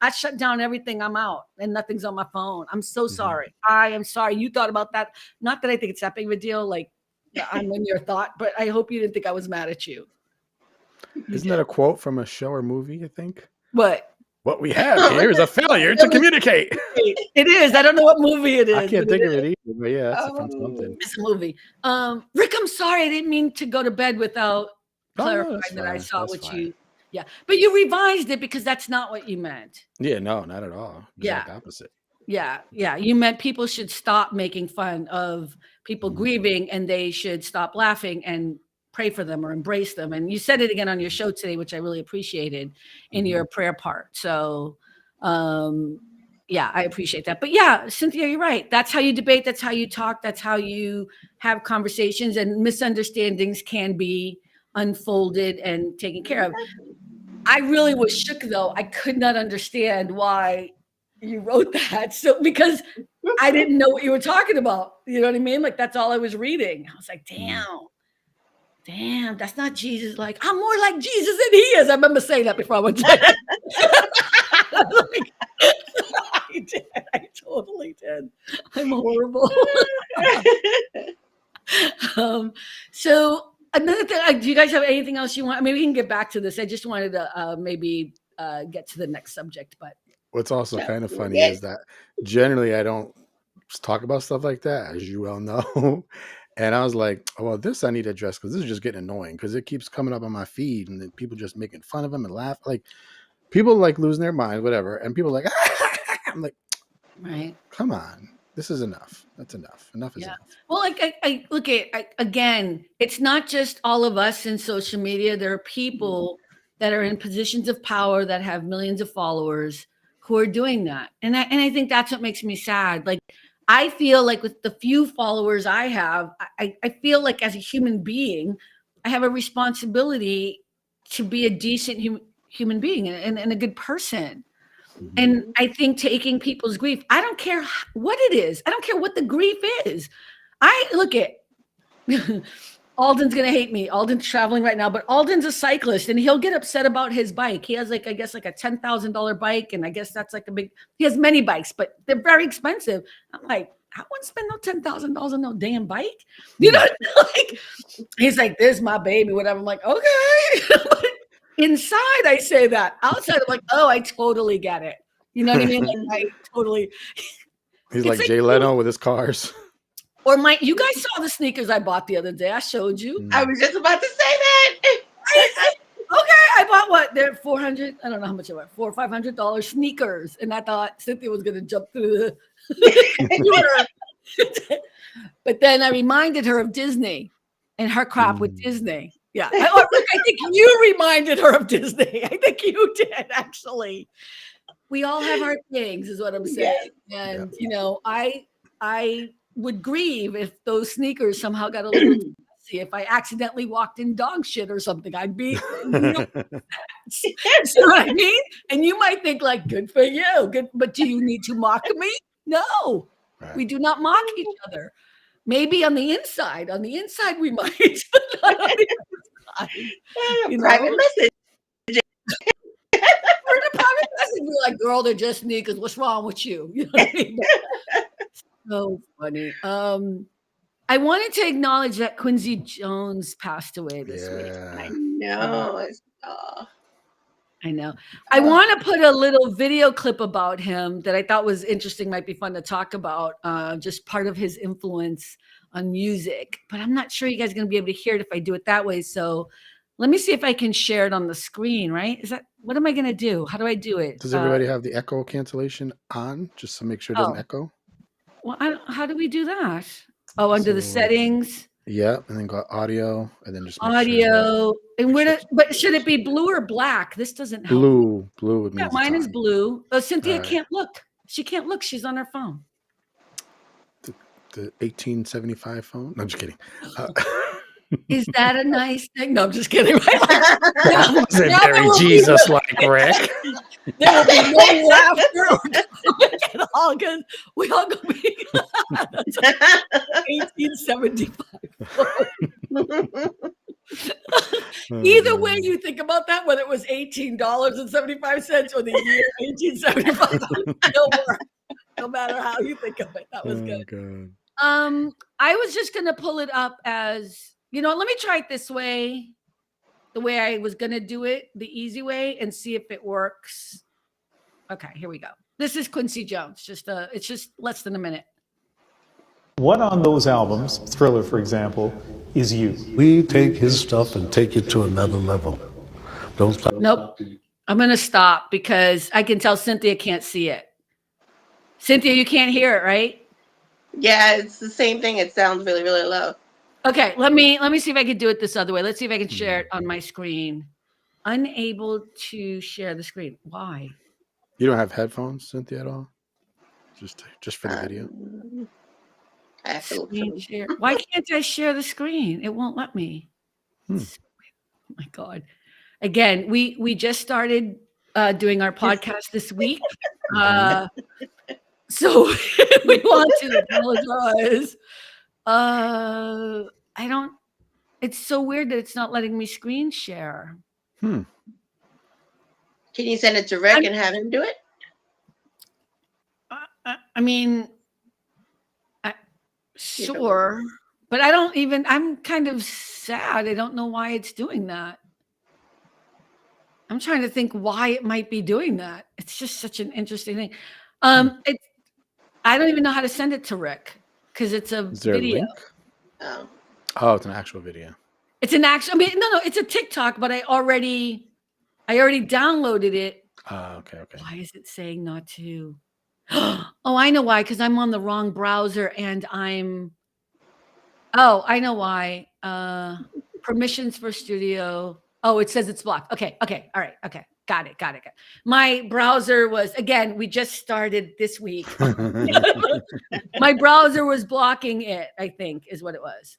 [SPEAKER 3] I shut down everything. I'm out, and nothing's on my phone. I'm so sorry. I am sorry. You thought about that. Not that I think it's that big of a deal. Like I'm in your thought, but I hope you didn't think I was mad at you.
[SPEAKER 2] Isn't that a quote from a show or movie? I think.
[SPEAKER 3] What
[SPEAKER 2] we have here is a failure to communicate.
[SPEAKER 3] It is. I don't know what movie it is.
[SPEAKER 2] I can't think of it either, but yeah, that's from something.
[SPEAKER 3] It's a movie. Rick, I'm sorry. I didn't mean to go to bed without clarifying that I saw what you. Yeah, but you revised it because that's not what you meant.
[SPEAKER 2] Yeah, no, not at all. Exact opposite.
[SPEAKER 3] Yeah. You meant people should stop making fun of people grieving, and they should stop laughing and pray for them or embrace them. And you said it again on your show today, which I really appreciated in your prayer part. So, I appreciate that. But yeah, Cynthia, you're right. That's how you debate. That's how you talk. That's how you have conversations, and misunderstandings can be unfolded and taken care of. I really was shook, though. I could not understand why you wrote that. So, because I didn't know what you were talking about. You know what I mean? Like, that's all I was reading. I was like, damn, that's not Jesus. Like, I'm more like Jesus than he is. I remember saying that before I went to I did. I totally did. I'm horrible. So another thing, do you guys have anything else you want? Maybe we can get back to this. I just wanted to maybe get to the next subject. But
[SPEAKER 2] what's also kind of funny is that generally I don't talk about stuff like that, as you well know. And I was like, oh, well, this I need to address because this is just getting annoying because it keeps coming up on my feed and then people just making fun of them and laugh. Like people like losing their mind, whatever. And people like, I'm like,
[SPEAKER 3] right.
[SPEAKER 2] Come on. This is enough. That's enough. Enough is enough.
[SPEAKER 3] Well, like I look at again, it's not just all of us in social media. There are people that are in positions of power that have millions of followers who are doing that. And I think that's what makes me sad. Like I feel like with the few followers I have, I feel like as a human being, I have a responsibility to be a decent human being and a good person. And I think taking people's grief, I don't care what it is. I don't care what the grief is. I look at Alden's going to hate me. Alden's traveling right now, but Alden's a cyclist and he'll get upset about his bike. He has like, I guess like a $10,000 bike. And I guess that's like he has many bikes, but they're very expensive. I'm like, I wouldn't spend no $10,000 on no damn bike. You know, like he's like, this is my baby, whatever. I'm like, okay. Inside, I say that. Outside, I'm like, oh, I totally get it. You know what I mean? Like, I totally.
[SPEAKER 2] He's like Jay Leno with his cars.
[SPEAKER 3] Or you guys saw the sneakers I bought the other day. I showed you.
[SPEAKER 4] I was just about to say that.
[SPEAKER 3] Okay, I bought what? They're $400. I don't know how much they were. $400 or $500 sneakers, and I thought Cynthia was going to jump through the. But then I reminded her of Disney and her crap with Disney. Yeah, I think you reminded her of Disney. I think you did, actually. We all have our things, is what I'm saying. Yeah. And you know, I would grieve if those sneakers somehow got a little messy. If I accidentally walked in dog shit or something, I'd be. You know what I mean? And you might think like, good for you. Good, but do you need to mock me? No, we do not mock each other. Maybe on the inside. On the inside, we might. But not on the outside. You know?
[SPEAKER 4] Private message.
[SPEAKER 3] We're in a private message. We're like, girl, they're just sneakers. What's wrong with you? You know what I mean? So funny. I wanted to acknowledge that Quincy Jones passed away this week.
[SPEAKER 4] I know.
[SPEAKER 3] I know. I want to put a little video clip about him that I thought was interesting, might be fun to talk about, just part of his influence on music. But I'm not sure you guys are going to be able to hear it if I do it that way. So let me see if I can share it on the screen, right? What am I going to do? How do I do it?
[SPEAKER 2] Does everybody have the echo cancellation on just to make sure it doesn't echo?
[SPEAKER 3] Well, how do we do that? Oh, under the
[SPEAKER 2] So,
[SPEAKER 3] settings,
[SPEAKER 2] yeah, and then go audio, and then just make sure that
[SPEAKER 3] audio, and
[SPEAKER 2] make sure
[SPEAKER 3] but should it be blue or black? This doesn't help.
[SPEAKER 2] blue
[SPEAKER 3] Yeah,
[SPEAKER 2] means it's
[SPEAKER 3] mine is
[SPEAKER 2] on.
[SPEAKER 3] blue. Oh, Cynthia
[SPEAKER 2] All right.
[SPEAKER 3] can't look. She can't look. She's on her phone.
[SPEAKER 2] The 1875 phone. No, I'm just kidding.
[SPEAKER 3] Is that a nice thing? No, I'm just kidding. Right?
[SPEAKER 2] That wasn't
[SPEAKER 3] now
[SPEAKER 2] very
[SPEAKER 3] there will be
[SPEAKER 2] Jesus-like, Rick.
[SPEAKER 3] there will be no laughter at all because we all gonna be 1875. Either way you think about that, whether it was $18.75 or the year 1875, no work. No matter how you think of it, that was good.
[SPEAKER 2] God.
[SPEAKER 3] I was just gonna pull it up as let me try it this way, the way I was gonna do it, the easy way, and see if it works. Okay, here we go. This is Quincy Jones. It's just less than a minute.
[SPEAKER 6] What on those albums, Thriller, for example, is you?
[SPEAKER 7] We take his stuff and take it to another level. Don't stop.
[SPEAKER 3] Nope. I'm gonna stop because I can tell Cynthia can't see it. Cynthia, you can't hear it, right?
[SPEAKER 4] Yeah, it's the same thing. It sounds really, really low.
[SPEAKER 3] Okay, let me see if I can do it this other way. Let's see if I can share it on my screen. Unable to share the screen. Why?
[SPEAKER 2] You don't have headphones, Cynthia, at all? Just for the video?
[SPEAKER 4] I have to look for
[SPEAKER 3] Screen
[SPEAKER 4] them.
[SPEAKER 3] share. Why can't I share the screen? It won't let me. Oh my God. Again, we just started doing our podcast this week. So we want to apologize. It's so weird that it's not letting me screen share.
[SPEAKER 4] Can you send it to Rick and have him do it?
[SPEAKER 3] I mean, sure, but I'm kind of sad. I don't know why it's doing that. I'm trying to think why it might be doing that. It's just such an interesting thing. I don't even know how to send it to Rick because it's a video.
[SPEAKER 2] A link? Oh, it's an actual video.
[SPEAKER 3] It's an actual. I mean, no, it's a TikTok, but I already downloaded it.
[SPEAKER 2] Okay.
[SPEAKER 3] Why is it saying not to? Oh, I know why. Because I'm on the wrong browser, and Oh, I know why. Permissions for studio. Oh, it says it's blocked. Okay. All right. Okay. Got it. My browser was, again, we just started this week. My browser was blocking it, I think, is what it was.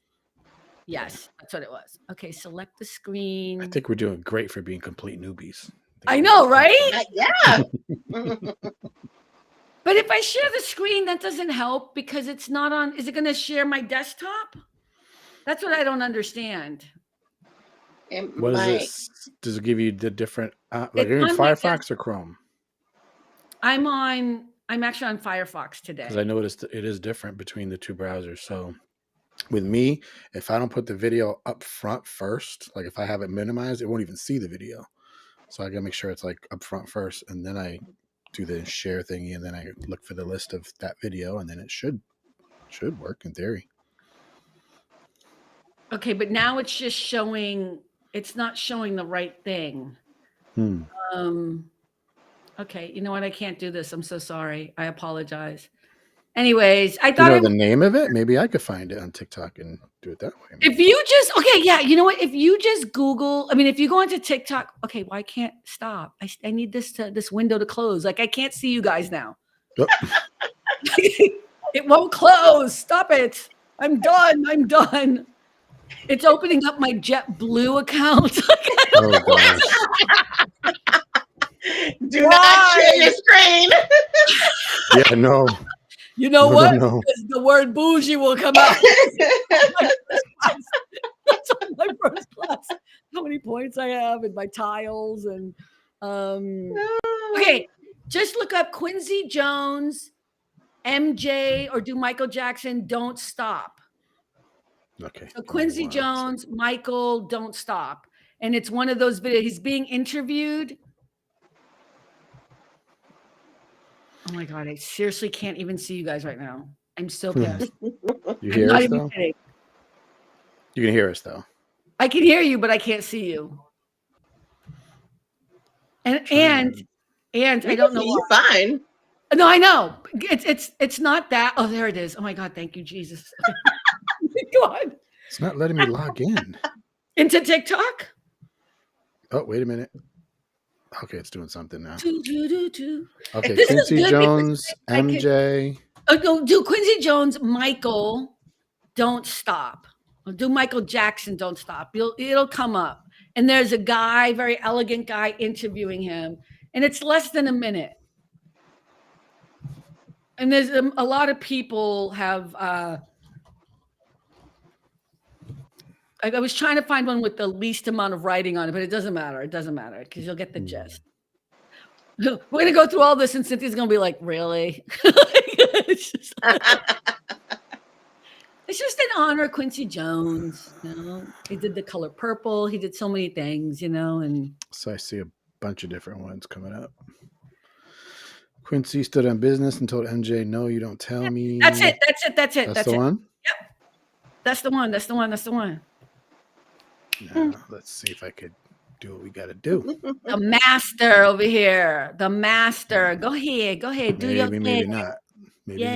[SPEAKER 3] Yes, that's what it was. Okay, select the screen.
[SPEAKER 2] I think we're doing great for being complete newbies.
[SPEAKER 3] I know, right?
[SPEAKER 4] Yeah.
[SPEAKER 3] But if I share the screen, that doesn't help because it's not on. Is it going to share my desktop? That's what I don't understand.
[SPEAKER 2] What is this? Does it give you the different, like you're in Firefox or Chrome?
[SPEAKER 3] I'm actually on Firefox today.
[SPEAKER 2] Because I noticed it is different between the two browsers. So with me, if I don't put the video up front first, like if I have it minimized, it won't even see the video. So I got to make sure it's like up front first, and then I do the share thingy, and then I look for the list of that video, and then it should work in theory.
[SPEAKER 3] Okay, but now it's just showing. It's not showing the right thing. Okay, you know what? I can't do this. I'm so sorry. I apologize. Anyways, I thought
[SPEAKER 2] the name of it. Maybe I could find it on TikTok and do it that way.
[SPEAKER 3] If you just you know what? If you just Google, if you go onto TikTok, okay, why can't stop? I need this window to close. Like I can't see you guys now.
[SPEAKER 2] Yep.
[SPEAKER 3] It won't close. Stop it. I'm done. It's opening up my JetBlue account.
[SPEAKER 2] Oh gosh.
[SPEAKER 4] Do not share your screen.
[SPEAKER 2] Yeah, no.
[SPEAKER 3] You know what?
[SPEAKER 2] No.
[SPEAKER 3] Because the word bougie will come out. That's on my first class. How many points I have in my tiles and okay. Just look up Quincy Jones, MJ, or do Michael Jackson, Don't Stop.
[SPEAKER 2] Okay.
[SPEAKER 3] So Quincy Jones, Michael, Don't Stop. And it's one of those videos. He's being interviewed. Oh my God, I seriously can't even see you guys right now. I'm so pissed.
[SPEAKER 2] You hear
[SPEAKER 3] I'm
[SPEAKER 2] us
[SPEAKER 3] not even
[SPEAKER 2] though?
[SPEAKER 3] kidding.
[SPEAKER 2] You can hear us though.
[SPEAKER 3] I can hear you, but I can't see you. And I don't know
[SPEAKER 4] You
[SPEAKER 3] why.
[SPEAKER 4] fine.
[SPEAKER 3] No, I know. It's not that. Oh, there it is. Oh my God, thank you, Jesus. God.
[SPEAKER 2] It's not letting me log in.
[SPEAKER 3] Into TikTok?
[SPEAKER 2] Oh, wait a minute. Okay, it's doing something now.
[SPEAKER 3] Do.
[SPEAKER 2] Okay,
[SPEAKER 3] This is
[SPEAKER 2] Quincy
[SPEAKER 3] good
[SPEAKER 2] Jones,
[SPEAKER 3] I can-
[SPEAKER 2] MJ.
[SPEAKER 3] no, do Quincy Jones, Michael, don't stop. Do Michael Jackson, don't stop. It'll come up. And there's a guy, very elegant guy, interviewing him, and it's less than a minute. And there's a lot of people have. I was trying to find one with the least amount of writing on it, but it doesn't matter. It doesn't matter because you'll get the gist. We're gonna go through all this, and Cynthia's gonna be like, "Really?" it's just an honor, Quincy Jones. You know, he did The Color Purple. He did so many things, you know, and
[SPEAKER 2] So I see a bunch of different ones coming up. Quincy stood on business and told MJ, "No, you don't tell me."
[SPEAKER 3] that's it. That's
[SPEAKER 2] the
[SPEAKER 3] it.
[SPEAKER 2] one.
[SPEAKER 3] Yep, that's the one. That's the one.
[SPEAKER 2] Now, let's see if I could do what we got to do.
[SPEAKER 3] The master over here. The master. Go ahead. Do your thing.
[SPEAKER 2] Maybe not. Maybe not.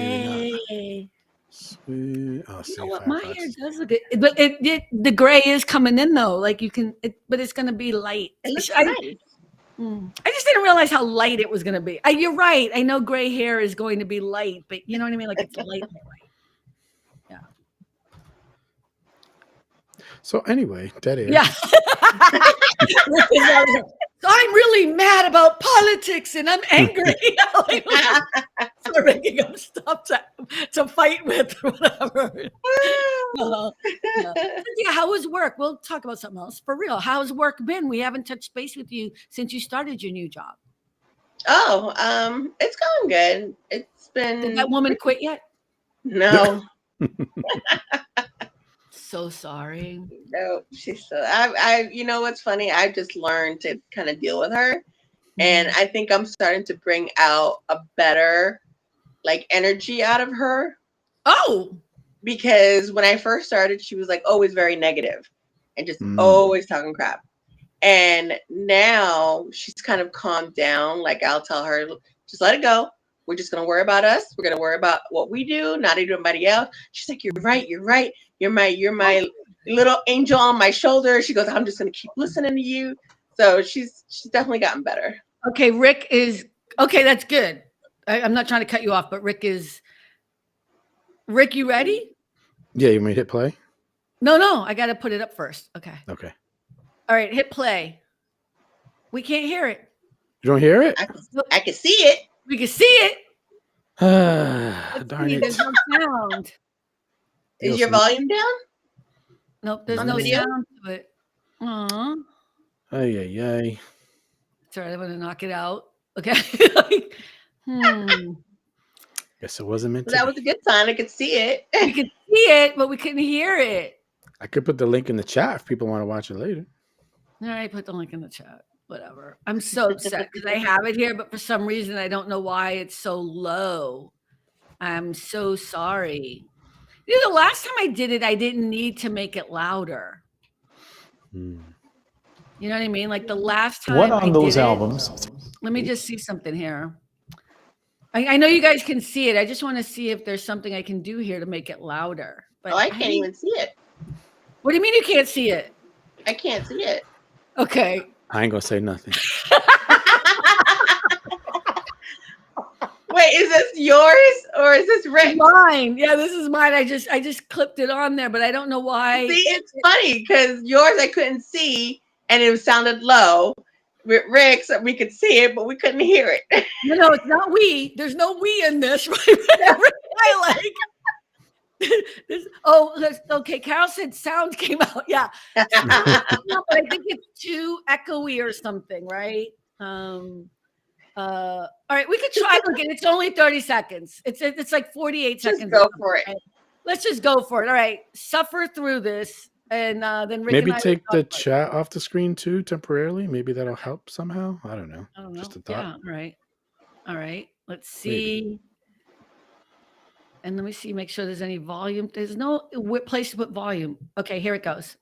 [SPEAKER 3] Yay.
[SPEAKER 2] Sweet. Oh,
[SPEAKER 3] You
[SPEAKER 2] see,
[SPEAKER 3] know what? My
[SPEAKER 2] Firefox.
[SPEAKER 3] hair does look good, but the gray is coming in though. Like you can, but it's going to be light.
[SPEAKER 4] It looks
[SPEAKER 3] I
[SPEAKER 4] nice.
[SPEAKER 3] just didn't realize how light it was going to be. You're right. I know gray hair is going to be light, but you know what I mean? Like it's light. Yeah.
[SPEAKER 2] So anyway, dead air.
[SPEAKER 3] Yeah. So I'm really mad about politics and I'm angry. For making up stuff to fight with or whatever. Yeah, how was work? We'll talk about something else. For real, how's work been? We haven't touched base with you since you started your new job.
[SPEAKER 4] Oh, it's going good. It's been.
[SPEAKER 3] Did that woman quit yet?
[SPEAKER 4] No.
[SPEAKER 3] So sorry.
[SPEAKER 4] No, she's still. I. You know what's funny? I've just learned to kind of deal with her, and I think I'm starting to bring out a better, like, energy out of her.
[SPEAKER 3] Oh.
[SPEAKER 4] Because when I first started, she was like always very negative, and just always talking crap. And now she's kind of calmed down. Like I'll tell her, just let it go. We're just gonna worry about us. We're gonna worry about what we do, not anybody else. She's like, you're right. You're my little angel on my shoulder. She goes, I'm just gonna keep listening to you. So she's definitely gotten better.
[SPEAKER 3] Okay, Rick is okay. That's good. I'm not trying to cut you off, but Rick, you ready?
[SPEAKER 2] Yeah, you want me to hit play?
[SPEAKER 3] No, I got to put it up first. Okay.
[SPEAKER 2] Okay.
[SPEAKER 3] All right, hit play. We can't hear it.
[SPEAKER 2] You don't hear it?
[SPEAKER 4] I can see it.
[SPEAKER 3] We can see it.
[SPEAKER 2] Darn it.
[SPEAKER 3] There's no sound.
[SPEAKER 4] Is your volume down?
[SPEAKER 3] Nope, there's
[SPEAKER 4] On
[SPEAKER 3] no
[SPEAKER 4] the video?
[SPEAKER 3] sound to it. Aw.
[SPEAKER 2] Ay.
[SPEAKER 3] It's all right. I'm going to knock it out. Okay.
[SPEAKER 2] Guess it wasn't meant to
[SPEAKER 4] That
[SPEAKER 2] be.
[SPEAKER 4] was a good sign. I could see it.
[SPEAKER 3] We could see it, but we couldn't hear it.
[SPEAKER 2] I could put the link in the chat if people want to watch it later.
[SPEAKER 3] All right, put the link in the chat. Whatever. I'm so upset because I have it here, but for some reason I don't know why it's so low. I'm so sorry. You know, the last time I did it, I didn't need to make it louder. You know what I mean? Like the last time.
[SPEAKER 6] What on
[SPEAKER 3] I
[SPEAKER 6] those
[SPEAKER 3] did
[SPEAKER 6] albums?
[SPEAKER 3] Let me just see something here. I know you guys can see it. I just want to see if there's something I can do here to make it louder. But
[SPEAKER 4] I can't even see it.
[SPEAKER 3] What do you mean you can't see it?
[SPEAKER 4] I can't see it.
[SPEAKER 3] Okay.
[SPEAKER 2] I ain't gonna say nothing.
[SPEAKER 4] Wait, is this yours or is this Rick?
[SPEAKER 3] Mine. Yeah, this is mine. I just clipped it on there, but I don't know why.
[SPEAKER 4] See, it's funny because yours I couldn't see and it sounded low. With Rick's, we could see it, but we couldn't hear it.
[SPEAKER 3] No, it's not we. There's no we in this. I like. Okay. Carol said sound came out. Yeah. No, but I think it's too echoey or something, right? All right, we could try again. It's only 30 seconds. It's like 48 seconds.
[SPEAKER 4] Just go for it.
[SPEAKER 3] Right? Let's just go for it. All right, suffer through this, and then Rick
[SPEAKER 2] Maybe
[SPEAKER 3] and I
[SPEAKER 2] take the chat off the screen too temporarily. Maybe that'll help somehow. I don't know. Just a thought.
[SPEAKER 3] Yeah. All right. Let's see. Maybe. And let me see. Make sure there's any volume. There's no place to put volume. Okay, here it goes.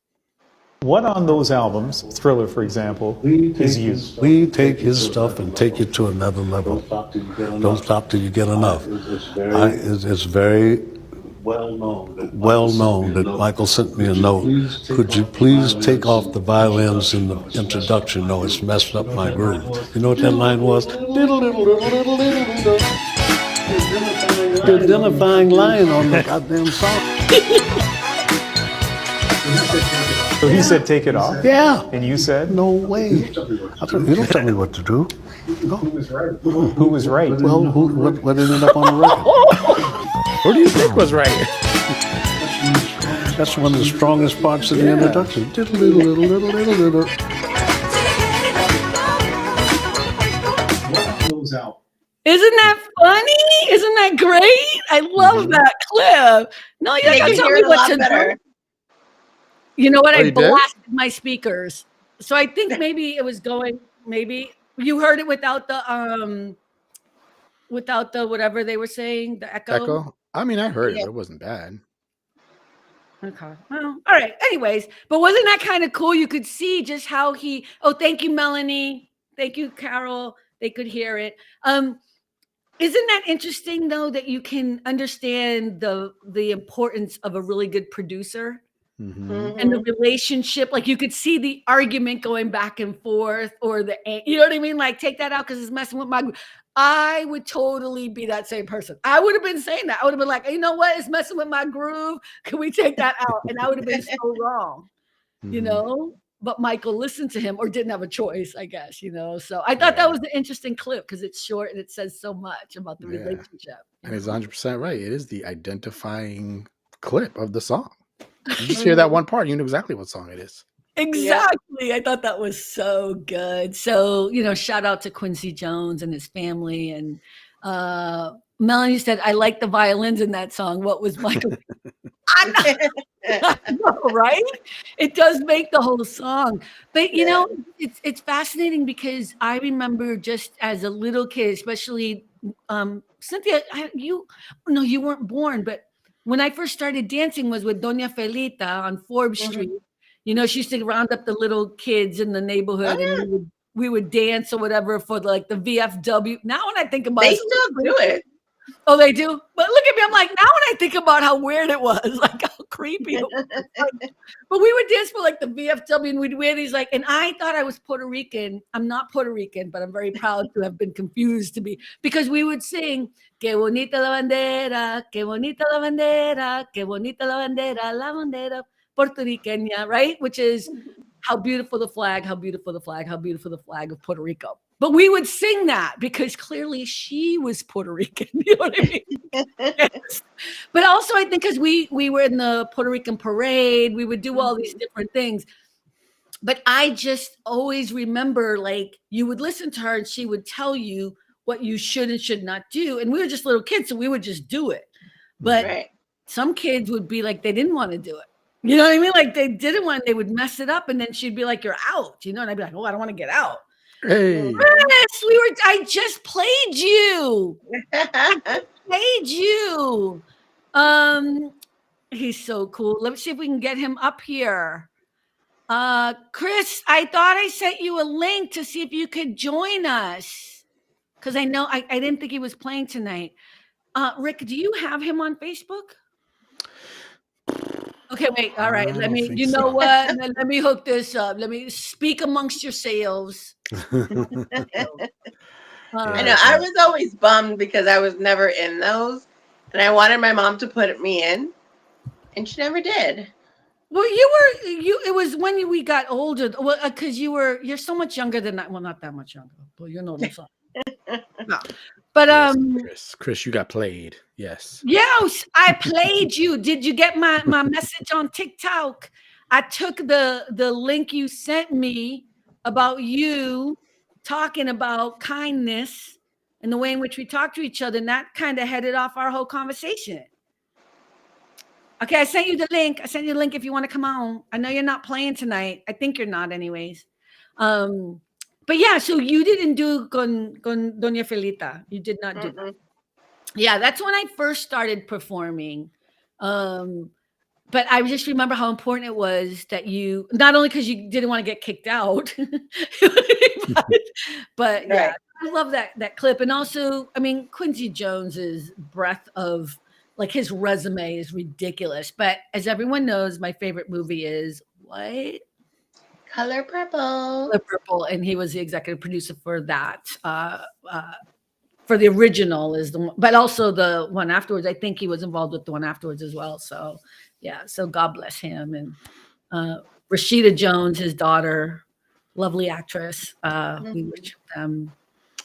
[SPEAKER 6] What on those albums, Thriller, for example, is you?
[SPEAKER 7] We take his stuff and take it to another level. Don't stop till you get enough. It's very well known that Michael sent me a note. Could you please take off the violins in the introduction? No, it's messed up my groove. You know what that line was? The identifying line on the goddamn song.
[SPEAKER 6] So he said, take it off?
[SPEAKER 7] Yeah.
[SPEAKER 6] And you said?
[SPEAKER 7] No way. You don't tell me what to do. No.
[SPEAKER 6] Who was right?
[SPEAKER 7] Well, what ended up on the record?
[SPEAKER 2] Who do you think was right?
[SPEAKER 7] That's one of the strongest parts of the introduction.
[SPEAKER 3] Isn't that funny? Isn't that great? I love that clip. No, you
[SPEAKER 4] They
[SPEAKER 3] gotta
[SPEAKER 4] can
[SPEAKER 3] tell
[SPEAKER 4] hear
[SPEAKER 3] me
[SPEAKER 4] it a
[SPEAKER 3] what
[SPEAKER 4] lot
[SPEAKER 3] to
[SPEAKER 4] better.
[SPEAKER 3] do. You know what?
[SPEAKER 2] Oh,
[SPEAKER 3] I
[SPEAKER 2] you did?
[SPEAKER 3] blasted my speakers. So I think maybe it was going, maybe you heard it without the whatever they were saying, the echo.
[SPEAKER 2] Echo? I mean, I heard it,
[SPEAKER 4] Yeah.
[SPEAKER 2] but it wasn't bad.
[SPEAKER 3] Okay. Well, all right. Anyways, but wasn't that kind of cool? You could see just how he. Oh, thank you, Melanie. Thank you, Carol. They could hear it. Isn't that interesting though that you can understand the importance of a really good producer
[SPEAKER 2] Mm-hmm.
[SPEAKER 3] and the relationship? Like you could see the argument going back and forth, or you know what I mean? Like take that out because it's messing with my. I would totally be that same person. I would have been saying that. I would have been like, you know what? It's messing with my groove. Can we take that out? And I would have been so wrong, you know? But Michael listened to him or didn't have a choice, I guess, you know? So I thought that was an interesting clip because it's short and it says so much about the relationship.
[SPEAKER 2] And he's 100% right. It is the identifying clip of the song. You just hear that one part, you know exactly what song it is.
[SPEAKER 3] Exactly. I thought that was so good. So, you know, shout out to Quincy Jones and his family. And Melanie said, I like the violins in that song. What was Michael? I know, right? It does make the whole song. But, you know, it's fascinating because I remember just as a little kid, especially Cynthia, you weren't born, but when I first started dancing was with Doña Felita on Forbes Street. You know, she used to round up the little kids in the neighborhood and we would dance or whatever for like the VFW. Now when I think about
[SPEAKER 4] They
[SPEAKER 3] it,
[SPEAKER 4] still do it.
[SPEAKER 3] Oh, they do? But look at me. I'm like, now when I think about how weird it was, like how creepy it was. But we would dance for like the VFW and we'd wear these like, and I thought I was Puerto Rican. I'm not Puerto Rican, but I'm very proud to have been confused to be, because we would sing, Que bonita la bandera, que bonita la bandera, que bonita la bandera puertorriqueña, right? Which is how beautiful the flag, how beautiful the flag, how beautiful the flag of Puerto Rico. But we would sing that because clearly she was Puerto Rican. You know what I mean? Yes. But also I think because we were in the Puerto Rican parade, we would do all these different things. But I just always remember, like, you would listen to her and she would tell you what you should and should not do. And we were just little kids, so we would just do it. But some kids would be like, they didn't want to do it. You know what I mean? Like they didn't want, they would mess it up and then she'd be like, you're out, you know? And I'd be like, oh, I don't want to get out.
[SPEAKER 2] Hey.
[SPEAKER 3] Yes, I just played you. He's so cool. Let's see if we can get him up here. Chris, I thought I sent you a link to see if you could join us. Because I know I didn't think he was playing tonight. Rick, do you have him on Facebook? Okay, wait. All right. Let me, you know what? Let me hook this up. Let me speak amongst yourselves.
[SPEAKER 4] I know. I was always bummed because I was never in those. And I wanted my mom to put me in. And she never did.
[SPEAKER 3] Well, it was when we got older. Well, because you're so much younger than that. Well, not that much younger. But you know what I'm saying. No. But
[SPEAKER 2] Chris, you got played. Yes.
[SPEAKER 3] Yes, I played you. Did you get my message on TikTok? I took the link you sent me about you talking about kindness and the way in which we talk to each other, and that kind of headed off our whole conversation. Okay, I sent you the link. I sent you the link if you want to come on. I know you're not playing tonight. I think you're not anyways. But yeah, so you didn't do con Doña Felita. You did not do that. Yeah, that's when I first started performing. But I just remember how important it was that you, not only because you didn't want to get kicked out, but yeah,
[SPEAKER 4] Right.
[SPEAKER 3] I love that clip. And also, I mean, Quincy Jones's breadth of like his resume is ridiculous. But as everyone knows, my favorite movie is what?
[SPEAKER 4] Color Purple.
[SPEAKER 3] Color Purple, and he was the executive producer for that. For the original is the one, but also the one afterwards. I think he was involved with the one afterwards as well. So yeah, so God bless him. And Rashida Jones, his daughter, lovely actress. We wish them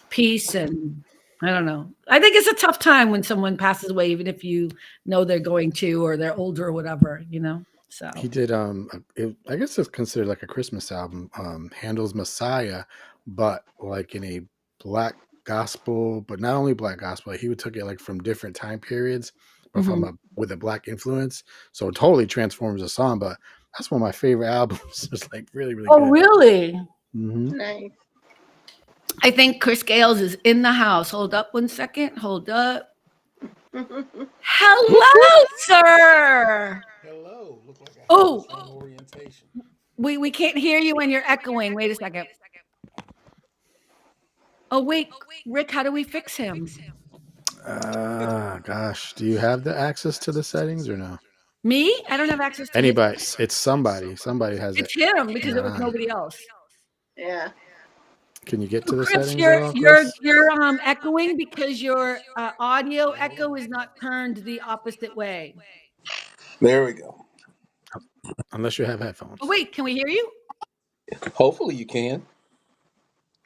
[SPEAKER 3] peace, and I don't know. I think it's a tough time when someone passes away, even if you know they're going to or they're older or whatever, you know. So
[SPEAKER 2] He did I guess it's considered like a Christmas album, Handel's Messiah, but like in a black gospel, but not only black gospel, he would took it like from different time periods, but
[SPEAKER 3] Mhm.
[SPEAKER 2] with a black influence. So it totally transforms the song. But that's one of my favorite albums. It's like really, really
[SPEAKER 3] Oh,
[SPEAKER 2] good.
[SPEAKER 3] really?
[SPEAKER 2] Mm-hmm.
[SPEAKER 4] Nice.
[SPEAKER 3] I think Chris Gales is in the house. Hold up one second. Hold up. Hello, sir.
[SPEAKER 5] Hello. Look like I have
[SPEAKER 3] Oh,
[SPEAKER 5] the same orientation.
[SPEAKER 3] we can't hear you when you're echoing. Wait a second. Oh, wait, Rick, how do we fix him?
[SPEAKER 2] Gosh, do you have the access to the settings or no?
[SPEAKER 3] Me? I don't have access to his.
[SPEAKER 2] Anybody? It's somebody. Somebody has it.
[SPEAKER 3] It's him because it was
[SPEAKER 2] on.
[SPEAKER 3] nobody else.
[SPEAKER 4] Yeah.
[SPEAKER 2] Can you get
[SPEAKER 3] So
[SPEAKER 2] to the
[SPEAKER 3] Chris,
[SPEAKER 2] settings at all, Chris?
[SPEAKER 3] you're echoing because your audio echo is not turned the opposite way.
[SPEAKER 5] There we go.
[SPEAKER 2] Unless you have headphones.
[SPEAKER 3] Oh, wait, can we hear you?
[SPEAKER 5] Hopefully you can.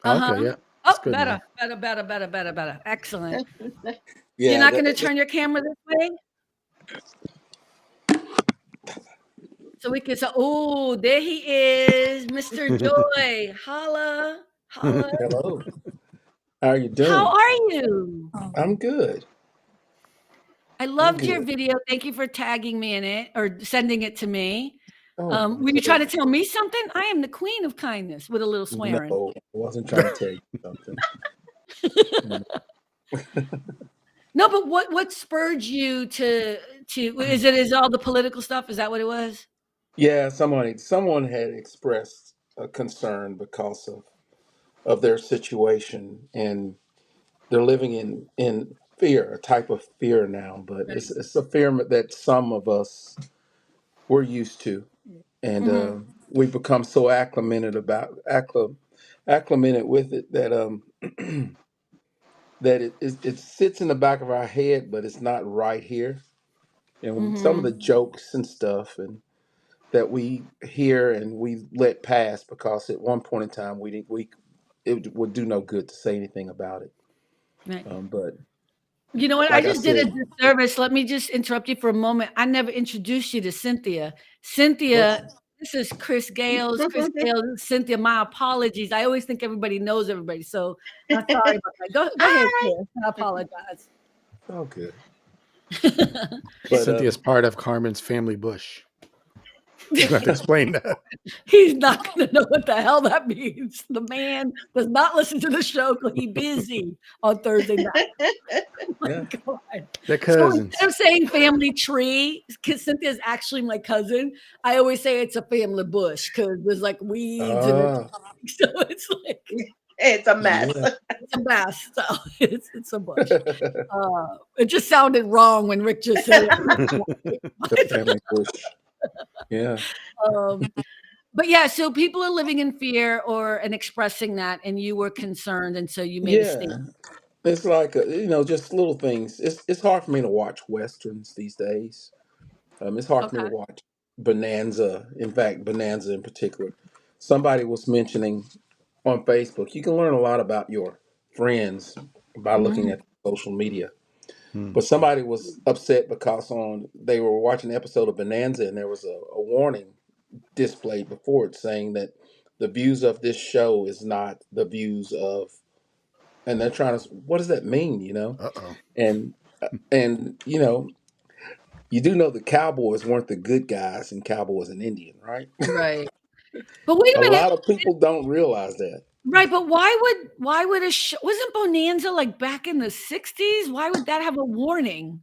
[SPEAKER 3] Uh-huh.
[SPEAKER 2] Okay, yeah.
[SPEAKER 3] Oh,
[SPEAKER 2] It's good now.
[SPEAKER 3] better. Excellent.
[SPEAKER 5] Yeah.
[SPEAKER 3] You're not going to turn your camera this way? So we can say, oh, there he is, Mr. Joy. Holla.
[SPEAKER 5] Hello. How are you
[SPEAKER 3] How
[SPEAKER 5] doing?
[SPEAKER 3] are you?
[SPEAKER 5] I'm good.
[SPEAKER 3] I
[SPEAKER 5] I'm
[SPEAKER 3] loved your
[SPEAKER 5] good.
[SPEAKER 3] video. Thank you for tagging me in it or sending it to me.
[SPEAKER 5] Oh,
[SPEAKER 3] Were you trying to tell me something? I am the queen of kindness with a little swearing.
[SPEAKER 5] no, I wasn't trying to tell you something.
[SPEAKER 3] No, but what spurred you to is it all the political stuff? Is that what it was?
[SPEAKER 5] Yeah, someone had expressed a concern because of their situation, and they're living in fear, a type of fear now. But
[SPEAKER 3] Right.
[SPEAKER 5] it's a fear that some of us we're used to, and
[SPEAKER 3] Mm-hmm.
[SPEAKER 5] we've become so acclimated with it that that it sits in the back of our head, but it's not right here. And some of
[SPEAKER 3] Mm-hmm.
[SPEAKER 5] the jokes and stuff, and that we hear and we let pass because at one point in time we it would do no good to say anything about it.
[SPEAKER 3] Right.
[SPEAKER 5] But
[SPEAKER 3] You know what? I
[SPEAKER 5] like I
[SPEAKER 3] just did a
[SPEAKER 5] said,
[SPEAKER 3] disservice. Let me just interrupt you for a moment. I never introduced you to Cynthia. Cynthia,
[SPEAKER 5] what's
[SPEAKER 3] this is Chris Gales. Chris Gales, Cynthia. My apologies. I always think everybody knows everybody, so I'm sorry about that. Go ahead,
[SPEAKER 4] Hi.
[SPEAKER 3] Chris. I apologize.
[SPEAKER 5] all good. But
[SPEAKER 2] Cynthia's part of Carmen's family bush. You have to explain that.
[SPEAKER 3] He's not going to know what the hell that means. The man does not listen to the show because he's busy on Thursday night. Oh my
[SPEAKER 5] yeah,
[SPEAKER 3] God.
[SPEAKER 2] They're
[SPEAKER 3] So
[SPEAKER 2] cousins.
[SPEAKER 3] instead of saying family tree, because Cynthia's actually my cousin, I always say it's a family bush because there's like weeds and
[SPEAKER 5] ah,
[SPEAKER 3] so it's like
[SPEAKER 4] It's a mess.
[SPEAKER 5] yeah.
[SPEAKER 3] it's a mess. So it's a bush. It just sounded wrong when Rick just said it.
[SPEAKER 5] The family bush. Yeah,
[SPEAKER 3] But yeah, so people are living in fear and expressing that, and you were concerned, and so you made a
[SPEAKER 5] yeah.
[SPEAKER 3] statement.
[SPEAKER 5] It's like just little things. It's hard for me to watch westerns these days. It's hard for me
[SPEAKER 3] Okay.
[SPEAKER 5] to watch Bonanza. In fact, Bonanza in particular. Somebody was mentioning on Facebook, you can learn a lot about your friends by looking
[SPEAKER 3] Mhm.
[SPEAKER 5] at social media.
[SPEAKER 2] Hmm.
[SPEAKER 5] But somebody was upset because they were watching an episode of Bonanza and there was a warning displayed before it saying that the views of this show is not the views of, and they're trying to, what does that mean,
[SPEAKER 2] Uh-oh.
[SPEAKER 5] And and you do know the Cowboys weren't the good guys in Cowboys and Indian, right?
[SPEAKER 3] Right. But wait a
[SPEAKER 5] A
[SPEAKER 3] minute.
[SPEAKER 5] lot of people don't realize that.
[SPEAKER 3] Right, but why would a show wasn't Bonanza like back in the 60s? Why would that have a warning?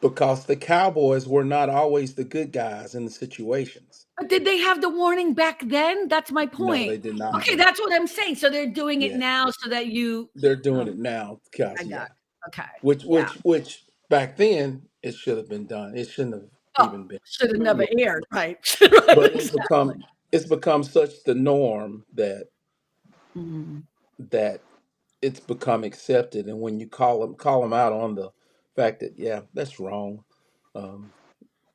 [SPEAKER 5] because the Cowboys were not always the good guys in the situations.
[SPEAKER 3] But did they have the warning back then? That's my
[SPEAKER 5] No,
[SPEAKER 3] point.
[SPEAKER 5] they did not.
[SPEAKER 3] Okay, that's what I'm saying. So they're doing it
[SPEAKER 5] Yeah,
[SPEAKER 3] now so that you.
[SPEAKER 5] they're doing
[SPEAKER 3] Oh,
[SPEAKER 5] it now,
[SPEAKER 3] I
[SPEAKER 5] because
[SPEAKER 3] got
[SPEAKER 5] yeah,
[SPEAKER 3] it. Okay.
[SPEAKER 5] which
[SPEAKER 3] Yeah.
[SPEAKER 5] which back then it should have been done. It shouldn't have
[SPEAKER 3] Oh,
[SPEAKER 5] even been.
[SPEAKER 3] should have
[SPEAKER 5] But
[SPEAKER 3] never
[SPEAKER 5] yeah,
[SPEAKER 3] aired. Right. Right.
[SPEAKER 5] but
[SPEAKER 3] Exactly.
[SPEAKER 5] it's become such the norm
[SPEAKER 3] Mhm.
[SPEAKER 5] that it's become accepted. And when you call them out on the fact that yeah, that's wrong, um,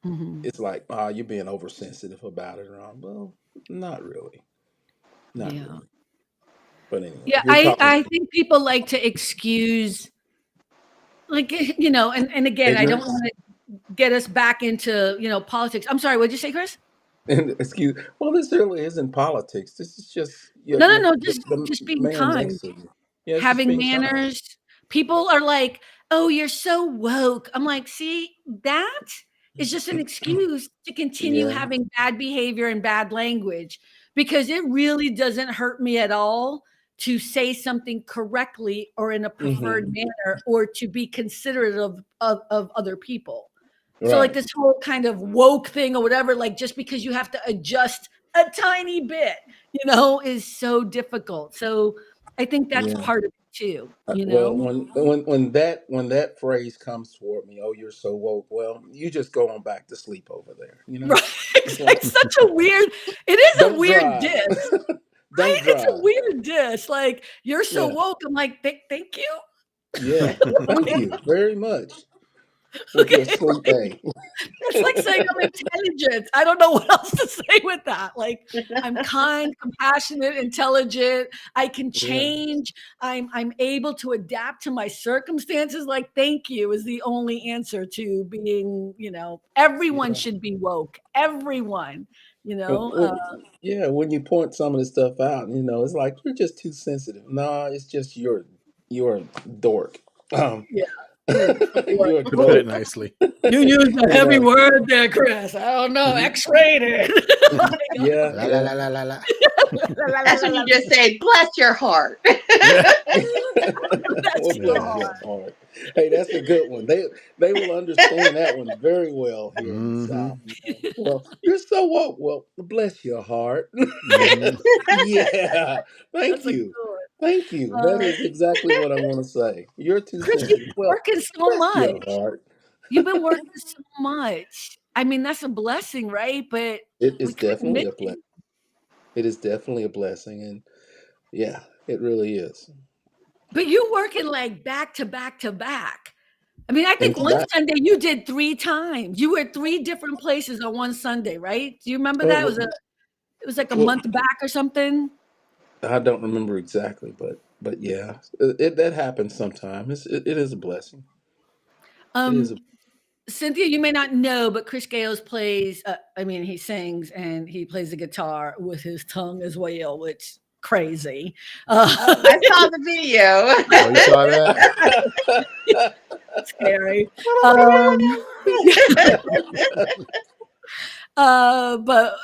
[SPEAKER 3] Mhm.
[SPEAKER 5] it's like you're being oversensitive about it. Wrong. Well, not really, not
[SPEAKER 3] Yeah.
[SPEAKER 5] really. But anyway,
[SPEAKER 3] Yeah.
[SPEAKER 5] you're
[SPEAKER 3] I,
[SPEAKER 5] talking
[SPEAKER 3] I think people like to excuse, like, and again, I don't
[SPEAKER 5] ignorance.
[SPEAKER 3] want to get us back into, politics. I'm sorry. What'd you say, Chris?
[SPEAKER 5] And excuse, well, this really isn't politics. This is just
[SPEAKER 3] No, no,
[SPEAKER 5] your
[SPEAKER 3] no.
[SPEAKER 5] the
[SPEAKER 3] Just being
[SPEAKER 5] man
[SPEAKER 3] kind.
[SPEAKER 5] next to you. Yeah, it's just
[SPEAKER 3] Having
[SPEAKER 5] being kind.
[SPEAKER 3] manners. People are like, "Oh, you're so woke." I'm like, "See, that is just an excuse to continue
[SPEAKER 5] Yeah.
[SPEAKER 3] having bad behavior and bad language, because it really doesn't hurt me at all to say something correctly or in a preferred
[SPEAKER 5] Hmm.
[SPEAKER 3] manner, or to be considerate of other people." So like
[SPEAKER 5] Right.
[SPEAKER 3] this whole kind of woke thing or whatever, like just because you have to adjust a tiny bit, is so difficult. So I think that's
[SPEAKER 5] Yeah.
[SPEAKER 3] part of it too,
[SPEAKER 5] Well, when that phrase comes toward me, oh, you're so woke. Well, you just go on back to sleep over there.
[SPEAKER 3] Right?
[SPEAKER 5] It's
[SPEAKER 3] It's
[SPEAKER 5] like
[SPEAKER 3] like such a weird, it is a
[SPEAKER 5] don't
[SPEAKER 3] weird
[SPEAKER 5] drive,
[SPEAKER 3] diss,
[SPEAKER 5] don't
[SPEAKER 3] right? It's a
[SPEAKER 5] drive.
[SPEAKER 3] weird diss. Like, you're so
[SPEAKER 5] Yeah.
[SPEAKER 3] woke. I'm like, thank you.
[SPEAKER 5] Yeah. Thank
[SPEAKER 3] Like,
[SPEAKER 5] you very much with your
[SPEAKER 3] okay,
[SPEAKER 5] sleep
[SPEAKER 3] like,
[SPEAKER 5] day.
[SPEAKER 3] that's like saying I'm intelligent. I don't know what else to say with that. Like, I'm kind, compassionate, intelligent. I can
[SPEAKER 5] Yeah.
[SPEAKER 3] change. I'm able to adapt to my circumstances. Like, thank you is the only answer to being, everyone
[SPEAKER 5] Yeah.
[SPEAKER 3] should be woke. Everyone, you
[SPEAKER 5] When,
[SPEAKER 3] know.
[SPEAKER 5] when, yeah, when you point some of this stuff out, it's like you're just too sensitive. No, it's just you're a dork. Um,
[SPEAKER 3] Yeah. Ooh, boy.
[SPEAKER 5] you're a
[SPEAKER 2] To put it
[SPEAKER 3] Ooh,
[SPEAKER 5] dork.
[SPEAKER 2] nicely.
[SPEAKER 3] you used a
[SPEAKER 5] You
[SPEAKER 3] heavy
[SPEAKER 5] know.
[SPEAKER 3] word there, Chris. I don't know.
[SPEAKER 5] Mhm.
[SPEAKER 3] X-rated. Like,
[SPEAKER 5] Yeah,
[SPEAKER 2] La la
[SPEAKER 5] yeah.
[SPEAKER 2] la la la la.
[SPEAKER 3] la, la, la,
[SPEAKER 4] That's
[SPEAKER 3] la,
[SPEAKER 4] when
[SPEAKER 3] la,
[SPEAKER 4] you just say, bless your heart.
[SPEAKER 3] that's
[SPEAKER 5] Well,
[SPEAKER 3] your
[SPEAKER 5] bless
[SPEAKER 2] Yeah.
[SPEAKER 5] your
[SPEAKER 3] heart.
[SPEAKER 5] heart. Hey, that's a good one. They will understand that one very well here in the
[SPEAKER 2] Mm-hmm.
[SPEAKER 5] South. Well, you're so woke. Well, bless your heart.
[SPEAKER 2] Mm-hmm.
[SPEAKER 5] Yeah. Thank
[SPEAKER 3] That's a good
[SPEAKER 5] you.
[SPEAKER 3] one.
[SPEAKER 5] Thank you. That
[SPEAKER 3] Uh,
[SPEAKER 5] is exactly what I want to say. You're too
[SPEAKER 3] Chris, you've
[SPEAKER 5] sensitive.
[SPEAKER 3] been
[SPEAKER 5] Well,
[SPEAKER 3] working so
[SPEAKER 5] bless your
[SPEAKER 3] much.
[SPEAKER 5] heart.
[SPEAKER 3] You've been working so much. I mean, that's a blessing, right? But
[SPEAKER 5] It
[SPEAKER 3] we
[SPEAKER 5] is
[SPEAKER 3] couldn't
[SPEAKER 5] definitely
[SPEAKER 3] miss
[SPEAKER 5] a blessing.
[SPEAKER 3] you.
[SPEAKER 5] It is definitely a blessing. And yeah, it really is.
[SPEAKER 3] But you working like back to back to back. I mean, I think
[SPEAKER 5] And to
[SPEAKER 3] one
[SPEAKER 5] back,
[SPEAKER 3] Sunday you did 3 times. You were at 3 different places on one Sunday, right? Do you remember that?
[SPEAKER 5] well,
[SPEAKER 3] It was like a
[SPEAKER 5] well,
[SPEAKER 3] month back or something.
[SPEAKER 5] I don't remember exactly, but yeah, that happens sometimes. It is a blessing. It is
[SPEAKER 3] Um,
[SPEAKER 5] a
[SPEAKER 3] Cynthia, you may not know, but Chris Gales plays. I mean, he sings and he plays the guitar with his tongue as well, which crazy.
[SPEAKER 4] I saw the video.
[SPEAKER 2] Oh, you saw that?
[SPEAKER 3] Scary. Um, but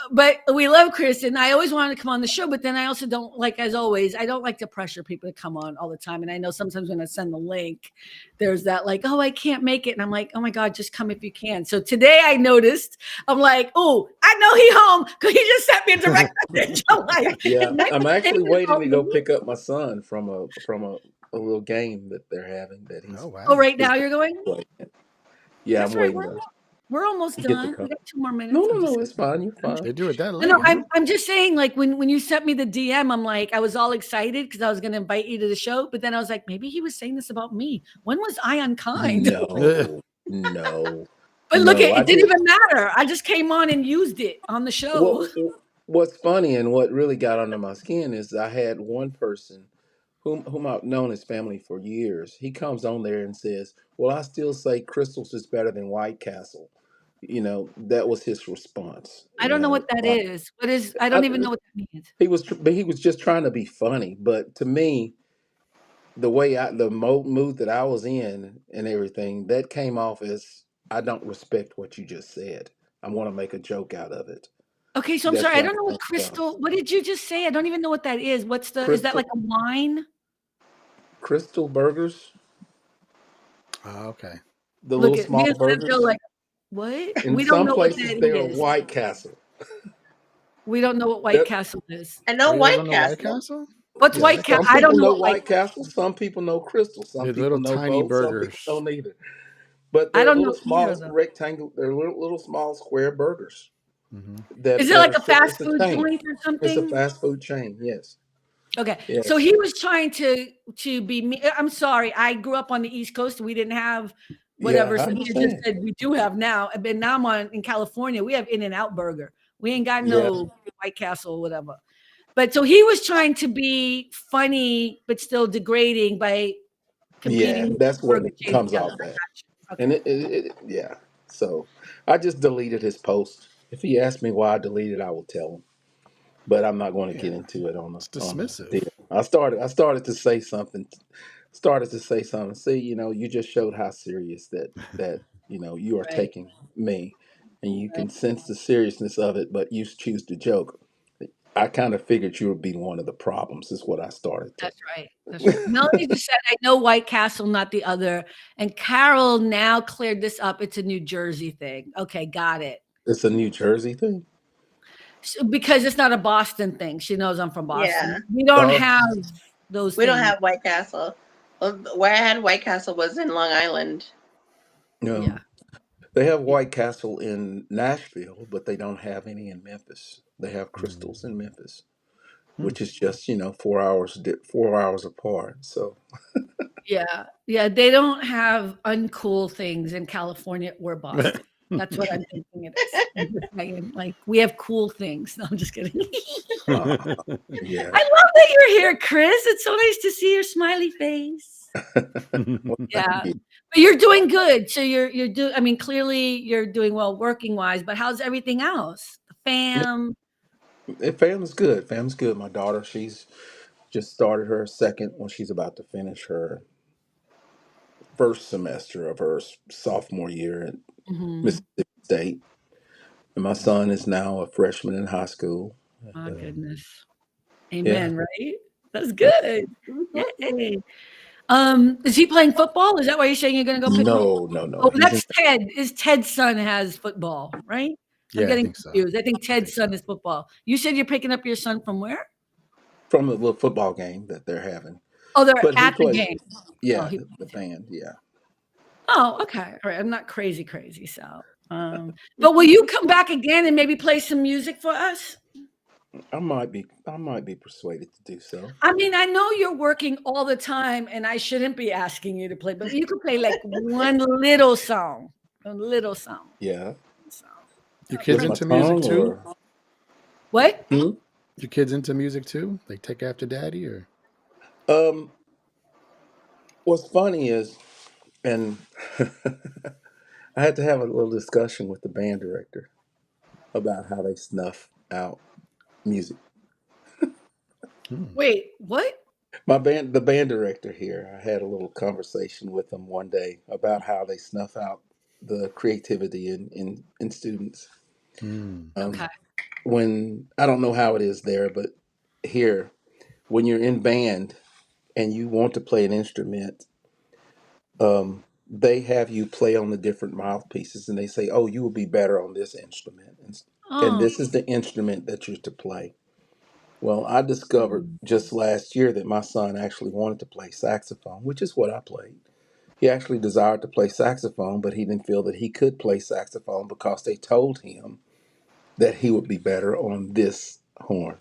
[SPEAKER 3] we love Chris, and I always wanted to come on the show, but then I also don't like, as always, I don't like to pressure people to come on all the time. And I know sometimes when I send the link, there's that like, oh, I can't make it. And I'm like, oh my God, just come if you can. So today I noticed, I'm like, oh, I know he home because he just sent me a direct message. I'm like,
[SPEAKER 5] yeah.
[SPEAKER 3] it might
[SPEAKER 5] I'm
[SPEAKER 3] be
[SPEAKER 5] actually
[SPEAKER 3] thinking
[SPEAKER 5] waiting
[SPEAKER 3] about
[SPEAKER 5] to go
[SPEAKER 3] me.
[SPEAKER 5] pick up my son from a little game that they're having that
[SPEAKER 2] Oh
[SPEAKER 3] Oh,
[SPEAKER 2] wow.
[SPEAKER 3] right
[SPEAKER 5] his
[SPEAKER 3] now
[SPEAKER 5] dad
[SPEAKER 3] you're going?
[SPEAKER 5] playing. Yeah, I'm
[SPEAKER 3] That's right.
[SPEAKER 5] waiting to
[SPEAKER 3] We're almost
[SPEAKER 5] get the
[SPEAKER 3] done. We
[SPEAKER 5] car.
[SPEAKER 3] got 2 more
[SPEAKER 5] No,
[SPEAKER 3] minutes.
[SPEAKER 5] no,
[SPEAKER 3] I'm just
[SPEAKER 5] no. It's fine. You're fine.
[SPEAKER 2] They do it that
[SPEAKER 3] No, no,
[SPEAKER 2] late, huh?
[SPEAKER 3] I'm just saying, like, when you sent me the DM, I'm like, I was all excited because I was going to invite you to the show, but then I was like, maybe he was saying this about me. When was I unkind?
[SPEAKER 5] No, no,
[SPEAKER 3] But look,
[SPEAKER 5] no. I
[SPEAKER 3] it didn't
[SPEAKER 5] did.
[SPEAKER 3] even matter. I just came on and used it on the show.
[SPEAKER 5] What What's funny and what really got under my skin is I had one person whom I've known his family for years. He comes on there and says, "Well, I still say Crystals is better than White Castle." That was his response.
[SPEAKER 3] I don't know what that is. I don't
[SPEAKER 5] I,
[SPEAKER 3] even know what that means.
[SPEAKER 5] but he was just trying to be funny. But to me, the mood that I was in and everything, that came off as I don't respect what you just said. I want to make a joke out of it.
[SPEAKER 3] Okay, so I'm
[SPEAKER 5] That's
[SPEAKER 3] sorry. I
[SPEAKER 5] why
[SPEAKER 3] don't know
[SPEAKER 5] I
[SPEAKER 3] what
[SPEAKER 5] came from.
[SPEAKER 3] what did you just say? I don't even know what that is. Is that like
[SPEAKER 5] Crystal
[SPEAKER 3] a wine?
[SPEAKER 5] Crystal Burgers.
[SPEAKER 2] Oh, okay.
[SPEAKER 5] The
[SPEAKER 3] Look
[SPEAKER 5] little
[SPEAKER 3] at me
[SPEAKER 5] small
[SPEAKER 3] and Chantel
[SPEAKER 5] burgers.
[SPEAKER 3] like, what?
[SPEAKER 5] In
[SPEAKER 3] We don't
[SPEAKER 5] some
[SPEAKER 3] know what
[SPEAKER 5] places,
[SPEAKER 3] that
[SPEAKER 5] they are
[SPEAKER 3] is.
[SPEAKER 5] White Castle.
[SPEAKER 3] We don't know what White
[SPEAKER 5] That,
[SPEAKER 3] Castle is.
[SPEAKER 4] I
[SPEAKER 2] Oh,
[SPEAKER 4] know
[SPEAKER 2] you guys
[SPEAKER 4] White
[SPEAKER 2] don't know White
[SPEAKER 4] Castle.
[SPEAKER 2] Castle?
[SPEAKER 3] What's
[SPEAKER 2] Yeah,
[SPEAKER 3] White
[SPEAKER 2] White
[SPEAKER 3] Castle?
[SPEAKER 5] some
[SPEAKER 3] I
[SPEAKER 2] Castle.
[SPEAKER 3] don't
[SPEAKER 5] people
[SPEAKER 3] know
[SPEAKER 5] know
[SPEAKER 3] what White
[SPEAKER 5] White Castle. Some people know Crystal. Some
[SPEAKER 2] They're
[SPEAKER 5] people
[SPEAKER 2] little
[SPEAKER 5] know
[SPEAKER 2] tiny
[SPEAKER 5] both. Some people
[SPEAKER 2] burgers.
[SPEAKER 5] don't either. But
[SPEAKER 3] I
[SPEAKER 5] they're
[SPEAKER 3] don't
[SPEAKER 5] little
[SPEAKER 3] know either
[SPEAKER 5] small
[SPEAKER 3] of them.
[SPEAKER 5] rectangle. They're little small square burgers
[SPEAKER 2] Hmm.
[SPEAKER 3] Is it
[SPEAKER 5] that
[SPEAKER 3] like
[SPEAKER 5] are.
[SPEAKER 3] a fast
[SPEAKER 5] It's a
[SPEAKER 3] food
[SPEAKER 5] chain.
[SPEAKER 3] joint or
[SPEAKER 5] It's a
[SPEAKER 3] something?
[SPEAKER 5] fast food chain. Yes.
[SPEAKER 3] Okay, so
[SPEAKER 5] Yes.
[SPEAKER 3] he was trying to be me. I'm sorry, I grew up on the East Coast. We didn't have
[SPEAKER 5] Yeah,
[SPEAKER 3] whatever
[SPEAKER 5] I
[SPEAKER 3] Samir just
[SPEAKER 5] understand.
[SPEAKER 3] said we do have now. But now I'm in California. We have In-N-Out Burger. We ain't got
[SPEAKER 5] Yeah.
[SPEAKER 3] no White Castle or whatever. But so he was trying to be funny but still degrading by
[SPEAKER 5] Yeah.
[SPEAKER 3] competing with
[SPEAKER 5] That's what
[SPEAKER 3] burger
[SPEAKER 5] it
[SPEAKER 3] chains
[SPEAKER 5] comes
[SPEAKER 3] together.
[SPEAKER 5] off at.
[SPEAKER 3] Okay,
[SPEAKER 5] And yeah. So I just deleted his post. If he asks me why I deleted, I will tell him. But I'm not going to get
[SPEAKER 2] Yeah,
[SPEAKER 5] into it
[SPEAKER 2] it's
[SPEAKER 5] on the
[SPEAKER 2] dismissive.
[SPEAKER 5] deal. I started to say something. Started to say something. See, you just showed how serious that you are
[SPEAKER 3] right,
[SPEAKER 5] taking me, and you
[SPEAKER 3] right.
[SPEAKER 5] can sense the seriousness of it, but you choose to joke. I kind of figured you would be one of the problems. Is what I started to.
[SPEAKER 3] That's right. That's right. Melanie just said, I know White Castle, not the other. And Carol now cleared this up. It's a New Jersey thing. Okay, got it.
[SPEAKER 5] It's a New Jersey thing.
[SPEAKER 3] So, because it's not a Boston thing. She knows I'm from Boston.
[SPEAKER 4] Yeah,
[SPEAKER 3] We don't
[SPEAKER 5] Oh,
[SPEAKER 3] have those
[SPEAKER 4] we don't
[SPEAKER 3] things.
[SPEAKER 4] have White Castle. Well, where I had White Castle was in Long Island.
[SPEAKER 5] no.
[SPEAKER 3] Yeah.
[SPEAKER 5] They have White Castle in Nashville, but they don't have any in Memphis. They have
[SPEAKER 2] Mm.
[SPEAKER 5] Crystals in Memphis,
[SPEAKER 2] Hmm.
[SPEAKER 5] which is just 4 hours apart. So
[SPEAKER 3] Yeah. Yeah. They don't have uncool things in California or Boston. That's what I'm thinking it is. I'm just saying, like, we have cool things. No, I'm just kidding.
[SPEAKER 5] uh,
[SPEAKER 3] I
[SPEAKER 5] yeah.
[SPEAKER 3] love that you're here, Chris. It's so nice to see your smiley face.
[SPEAKER 5] Well, thank
[SPEAKER 3] Yeah.
[SPEAKER 5] you.
[SPEAKER 3] But you're doing good. So I mean, clearly you're doing well working wise, but how's everything else? The fam.
[SPEAKER 5] Fam's good. Fam's good. My daughter, she's just started her second. Well, she's about to finish her first semester of her sophomore year at
[SPEAKER 3] Mhm.
[SPEAKER 5] Mississippi State, and my son is now a freshman in high school.
[SPEAKER 3] My
[SPEAKER 5] And,
[SPEAKER 3] goodness.
[SPEAKER 5] yeah.
[SPEAKER 3] Amen, right? That's
[SPEAKER 5] Yeah.
[SPEAKER 3] good. Yay. Is he playing football? Is that why you're saying you're gonna go pick him up?
[SPEAKER 5] No, no, no.
[SPEAKER 3] Oh,
[SPEAKER 5] He's in
[SPEAKER 3] that's Ted. Is Ted's son has football, right? I'm
[SPEAKER 2] Yeah, I
[SPEAKER 3] getting
[SPEAKER 2] think so.
[SPEAKER 3] confused. I think
[SPEAKER 2] I
[SPEAKER 3] Ted's
[SPEAKER 2] think so.
[SPEAKER 3] son is football. You said you're picking up your son from where?
[SPEAKER 5] from the little football game that they're having.
[SPEAKER 3] Oh, they're
[SPEAKER 5] But he
[SPEAKER 3] at the
[SPEAKER 5] plays,
[SPEAKER 3] game. Oh,
[SPEAKER 5] yeah,
[SPEAKER 3] he
[SPEAKER 5] the band, yeah.
[SPEAKER 3] Oh, okay. All right. I'm not crazy, crazy. So, but will you come back again and maybe play some music for us?
[SPEAKER 5] I might be persuaded to do so.
[SPEAKER 3] I mean, I know you're working all the time and I shouldn't be asking you to play, but you could play like one little song, a little song.
[SPEAKER 5] Yeah.
[SPEAKER 3] So,
[SPEAKER 2] Your
[SPEAKER 5] With
[SPEAKER 2] kids
[SPEAKER 5] my
[SPEAKER 2] into music
[SPEAKER 5] tongue
[SPEAKER 2] too?
[SPEAKER 5] or
[SPEAKER 3] what?
[SPEAKER 5] hmm?
[SPEAKER 2] Your kids into music too? They take after daddy or?
[SPEAKER 5] um what's funny is, and I had to have a little discussion with the band director about how they snuff out music.
[SPEAKER 2] Hmm.
[SPEAKER 3] Wait, what?
[SPEAKER 5] The band director here, I had a little conversation with them one day about how they snuff out the creativity in students.
[SPEAKER 2] Hmm.
[SPEAKER 3] Okay.
[SPEAKER 5] Um, when I don't know how it is there, but here, when you're in band and you want to play an instrument, they have you play on the different mouthpieces, and they say, "Oh, you will be better on this instrument," and
[SPEAKER 3] Oh,
[SPEAKER 5] this is the instrument that you're to play. Well, I discovered just last year that my son actually wanted to play saxophone, which is what I played. He actually desired to play saxophone, but he didn't feel that he could play saxophone because they told him that he would be better on this horn.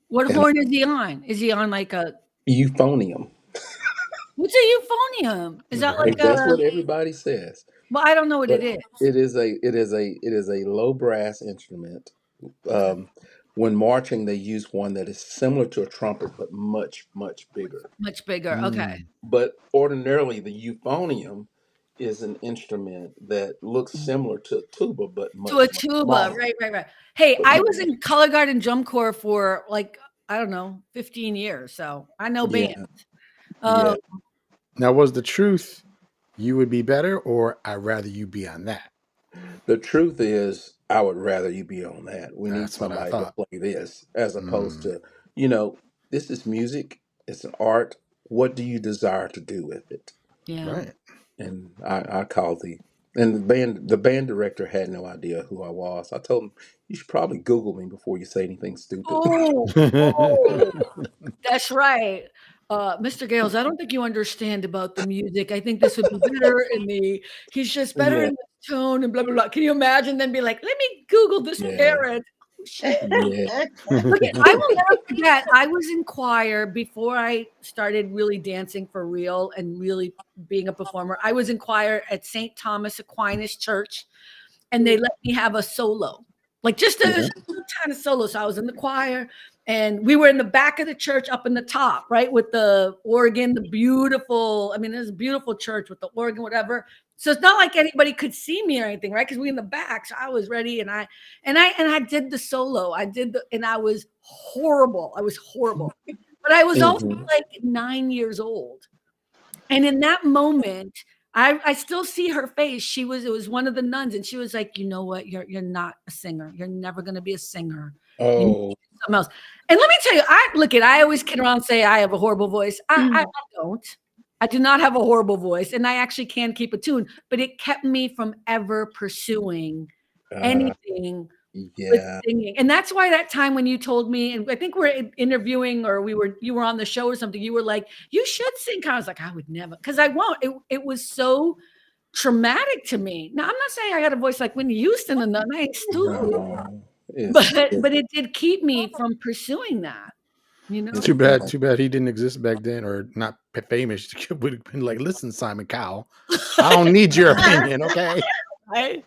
[SPEAKER 3] what
[SPEAKER 5] And
[SPEAKER 3] horn is he on? Is he on like a
[SPEAKER 5] euphonium.
[SPEAKER 3] what's a euphonium? Is that
[SPEAKER 2] Never heard
[SPEAKER 3] like
[SPEAKER 2] of
[SPEAKER 3] a
[SPEAKER 2] that.
[SPEAKER 5] That's what everybody says.
[SPEAKER 3] well, I don't know what it
[SPEAKER 5] But
[SPEAKER 3] is.
[SPEAKER 5] it is a low brass instrument.
[SPEAKER 3] Okay.
[SPEAKER 5] Um, when marching, they use one that is similar to a trumpet but much much bigger.
[SPEAKER 3] Much bigger. Okay.
[SPEAKER 2] Hmm.
[SPEAKER 5] But ordinarily, the euphonium is an instrument that looks similar to a tuba but
[SPEAKER 3] To a
[SPEAKER 5] much much
[SPEAKER 3] tuba.
[SPEAKER 5] smaller.
[SPEAKER 3] Right, right, right. Hey,
[SPEAKER 5] But
[SPEAKER 3] I was in color guard and drum corps for like, I don't know, 15 years. So I know band.
[SPEAKER 5] yeah,
[SPEAKER 3] Um,
[SPEAKER 5] yeah.
[SPEAKER 2] Now, was the truth you would be better, or I'd rather you be on that?
[SPEAKER 5] The truth is, I would rather you be on that. We need
[SPEAKER 2] That's what I
[SPEAKER 5] somebody to
[SPEAKER 2] thought.
[SPEAKER 5] play this as opposed
[SPEAKER 2] Mm.
[SPEAKER 5] to, you know, this is music, it's an art. What do you desire to do with it?
[SPEAKER 3] yeah.
[SPEAKER 2] Right.
[SPEAKER 5] and I called the band director had no idea who I was. I told him, you should probably Google me before you say anything stupid.
[SPEAKER 3] Oh, oh, that's right. Mr. Gales, I don't think you understand about the music. I think this would be better in the he's just better
[SPEAKER 5] Yeah,
[SPEAKER 3] in the tone and blah blah blah. Can you imagine then be like, let me Google this
[SPEAKER 5] yeah,
[SPEAKER 3] parent? Oh, shit.
[SPEAKER 5] yeah.
[SPEAKER 3] Look, I will never forget. I was in choir before I started really dancing for real and really being a performer. I was in choir at St. Thomas Aquinas Church, and they let me have a solo, like just a kind of solo. So I was in the choir, and we were in the back of the church, up in the top, right, with the organ, the beautiful. I mean, there's a beautiful church with the organ, whatever. So it's not like anybody could see me or anything, right? Because we in the back. So I was ready, and I did the solo. And I was horrible. I was horrible, but I was also
[SPEAKER 5] Mhm.
[SPEAKER 3] like 9 years old. And in that moment, I still see her face. It was one of the nuns, and she was like, you know what? You're not a singer. You're never gonna be a singer. You need to
[SPEAKER 5] Oh,
[SPEAKER 3] do something else. And let me tell you, I always kid around and say I have a horrible voice. I don't. I do not have a horrible voice, and I actually can keep a tune, but it kept me from ever pursuing
[SPEAKER 5] uh,
[SPEAKER 3] anything with
[SPEAKER 5] yeah,
[SPEAKER 3] singing. And that's why that time when you told me, and I think we're interviewing or you were on the show or something, you were like, you should sing. I was like, I would never, because I won't. It was so traumatic to me. Now, I'm not saying I got a voice like Whitney Houston and I ain't stupid,
[SPEAKER 5] no,
[SPEAKER 3] but it did keep me from pursuing that, you know?
[SPEAKER 5] it's
[SPEAKER 2] Too bad. Too bad he didn't exist back then, or not famous. Would have been like, listen, Simon Cowell, I don't need your opinion, okay?
[SPEAKER 3] Right?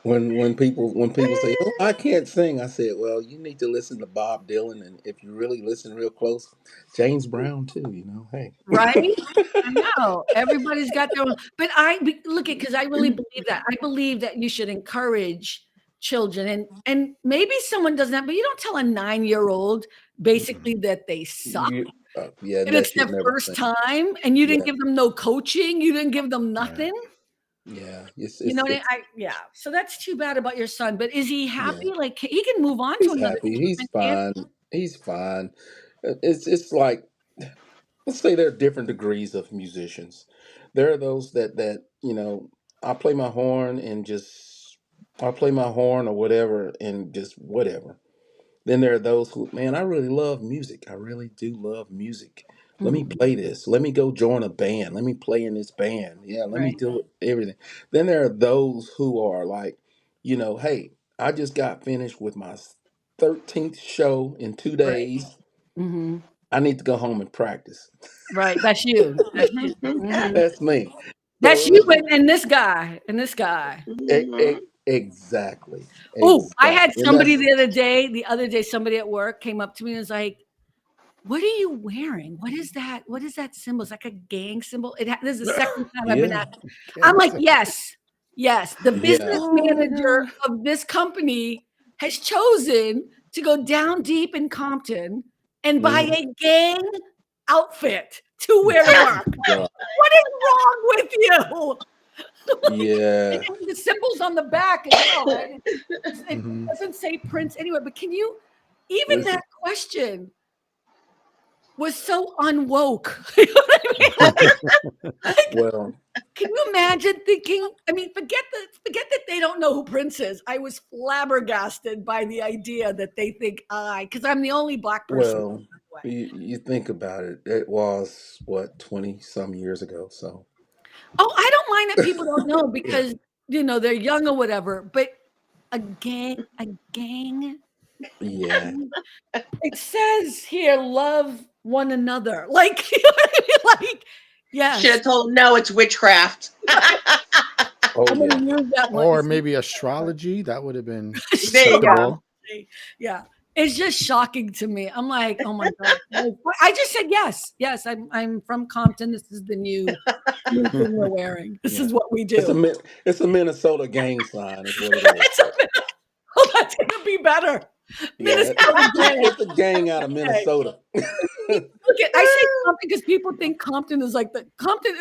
[SPEAKER 5] when people say, "Oh, I can't sing," I said, "Well, you need to listen to Bob Dylan, and if you really listen real close, James Brown too. You know, hey."
[SPEAKER 3] Right? I know. Everybody's got their own, but look at, because I really believe that. I believe that you should encourage children, and maybe someone doesn't have, but you don't tell a 9-year-old basically that they suck.
[SPEAKER 5] You, yeah,
[SPEAKER 3] And
[SPEAKER 5] that
[SPEAKER 3] it's
[SPEAKER 5] should
[SPEAKER 3] their
[SPEAKER 5] never
[SPEAKER 3] first
[SPEAKER 5] sing.
[SPEAKER 3] time, and you didn't
[SPEAKER 5] Yeah,
[SPEAKER 3] give them no coaching, you didn't give them
[SPEAKER 2] Right.
[SPEAKER 3] nothing.
[SPEAKER 5] yeah, it's
[SPEAKER 3] You know
[SPEAKER 5] it's
[SPEAKER 3] what
[SPEAKER 5] it's
[SPEAKER 3] yeah. So that's too bad about your son. But is he
[SPEAKER 5] yeah.
[SPEAKER 3] happy? Like he can move on to
[SPEAKER 5] He's
[SPEAKER 3] another
[SPEAKER 5] happy. He's
[SPEAKER 3] instrument, can't
[SPEAKER 5] fine. He's fine. It's like, let's say there are different degrees of musicians. There are those that I play my horn and just I play my horn or whatever and just whatever. Then there are those who, man, I really love music. I really do love music.
[SPEAKER 3] he?
[SPEAKER 5] Let me
[SPEAKER 3] Mhm.
[SPEAKER 5] play this. Let me go join a band. Let me play in this band. Yeah, let me
[SPEAKER 3] Right.
[SPEAKER 5] do everything. Then there are those who are like, hey, I just got finished with my 13th show in two
[SPEAKER 3] Right.
[SPEAKER 5] days.
[SPEAKER 3] Hmm.
[SPEAKER 5] I need to go home and practice.
[SPEAKER 3] Right. That's you. That's you. Hmm.
[SPEAKER 5] That's me.
[SPEAKER 3] That's
[SPEAKER 5] So
[SPEAKER 3] you and this guy and this guy.
[SPEAKER 5] exactly,
[SPEAKER 3] Oh, I had
[SPEAKER 5] exactly, and
[SPEAKER 3] somebody
[SPEAKER 5] that's
[SPEAKER 3] the other day, somebody at work came up to me and was like, "What are you wearing? What is that? What is that symbol? It's like a gang symbol." This is the second time I've been
[SPEAKER 5] yeah,
[SPEAKER 3] asked. I'm like,
[SPEAKER 2] Gangster.
[SPEAKER 3] yes, yes. The
[SPEAKER 5] yeah,
[SPEAKER 3] business
[SPEAKER 2] Oh my
[SPEAKER 3] manager
[SPEAKER 2] god.
[SPEAKER 3] of this company has chosen to go down deep in Compton and buy
[SPEAKER 5] mhm,
[SPEAKER 3] a gang outfit to wear to work.
[SPEAKER 5] yeah,
[SPEAKER 3] What is wrong with you?
[SPEAKER 5] yeah.
[SPEAKER 3] And the symbols on the back as well, right? It
[SPEAKER 2] Hmm.
[SPEAKER 3] doesn't say Prince anywhere, but can you, even that
[SPEAKER 5] Listen,
[SPEAKER 3] question was so unwoke. You know what I mean?
[SPEAKER 5] well,
[SPEAKER 3] Can you imagine thinking? I mean, forget that they don't know who Prince is. I was flabbergasted by the idea that they think because I'm the only black person.
[SPEAKER 5] well,
[SPEAKER 3] By the way.
[SPEAKER 5] you think about it. It was what 20 some years ago. So
[SPEAKER 3] Oh, I don't mind that people don't know
[SPEAKER 5] yeah,
[SPEAKER 3] because they're young or whatever. But a gang.
[SPEAKER 5] yeah,
[SPEAKER 3] It says here, love one another. Like, you know what I mean? Like,
[SPEAKER 4] Should
[SPEAKER 3] yes,
[SPEAKER 4] have told him, no, it's witchcraft.
[SPEAKER 5] oh
[SPEAKER 3] I'm
[SPEAKER 5] yeah,
[SPEAKER 3] gonna use that one.
[SPEAKER 2] Or maybe astrology. That would have been
[SPEAKER 4] There you go.
[SPEAKER 2] acceptable.
[SPEAKER 3] Yeah. It's just shocking to me. I'm like, oh my God. I just said yes. Yes, I'm from Compton. This is the new thing we're wearing. This
[SPEAKER 5] yeah.
[SPEAKER 3] is what we
[SPEAKER 5] It's a
[SPEAKER 3] do.
[SPEAKER 5] it's a Minnesota gang sign, is what it is.
[SPEAKER 3] It's a, oh, that's gonna be better.
[SPEAKER 5] Yeah,
[SPEAKER 3] Minnesota gang.
[SPEAKER 5] it's a gang out of
[SPEAKER 3] Okay.
[SPEAKER 5] Minnesota.
[SPEAKER 3] Look at, I say Compton because people think Compton is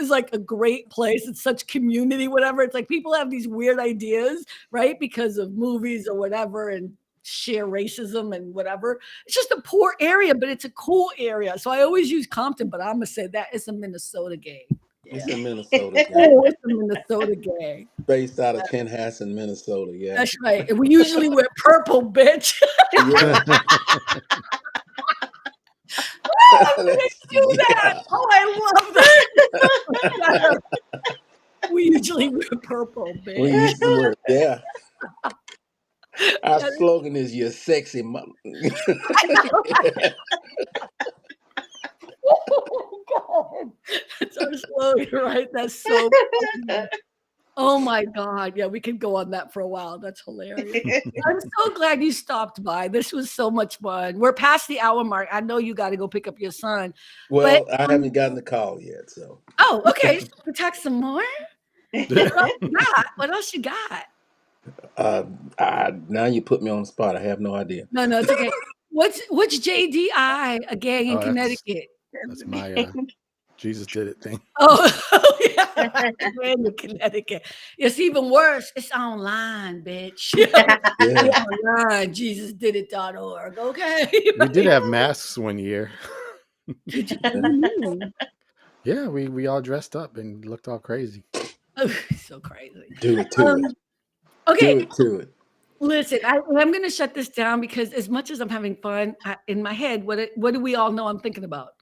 [SPEAKER 3] like a great place. It's such community, whatever. It's like people have these weird ideas, right? Because of movies or whatever and share racism and whatever. It's just a poor area, but it's a cool area. So I always use Compton, but I'm gonna say that it's a Minnesota game.
[SPEAKER 5] It's in Minnesota, gang.
[SPEAKER 3] Oh, it's the Minnesota gang.
[SPEAKER 5] Based out of Chanhassen, Minnesota. Yeah.
[SPEAKER 3] That's right. And we usually wear purple, bitch.
[SPEAKER 5] Yeah.
[SPEAKER 3] They do that.
[SPEAKER 5] Yeah.
[SPEAKER 3] Oh, I love that. We usually wear purple, bitch.
[SPEAKER 5] We used to wear. Yeah. Our slogan is "You're sexy, mom."
[SPEAKER 3] Oh, God. That's our slogan, right? That's so funny. Oh my God. Yeah, we could go on that for a while. That's hilarious. I'm so glad you stopped by. This was so much fun. We're past the hour mark. I know you got to go pick up your son.
[SPEAKER 5] Well, I haven't gotten the call yet, so.
[SPEAKER 3] Oh, okay. So we talk some more. What else you got?
[SPEAKER 5] Now you put me on the spot. I have no idea.
[SPEAKER 3] No, it's okay. What's JDI, a gang in Connecticut?
[SPEAKER 2] That's my Jesus did it thing.
[SPEAKER 3] Oh, yeah. In Connecticut. It's even worse. It's online, bitch.
[SPEAKER 5] Yeah.
[SPEAKER 3] Online. JesusDidIt.org. Okay.
[SPEAKER 2] We did have masks one year.
[SPEAKER 3] Mm.
[SPEAKER 2] Yeah, we all dressed up and looked all crazy.
[SPEAKER 3] Oh, so crazy.
[SPEAKER 5] Do it to it.
[SPEAKER 3] Okay.
[SPEAKER 5] Do it to it.
[SPEAKER 3] Listen, I'm going to shut this down because as much as I'm having fun in my head, what do we all know I'm thinking about?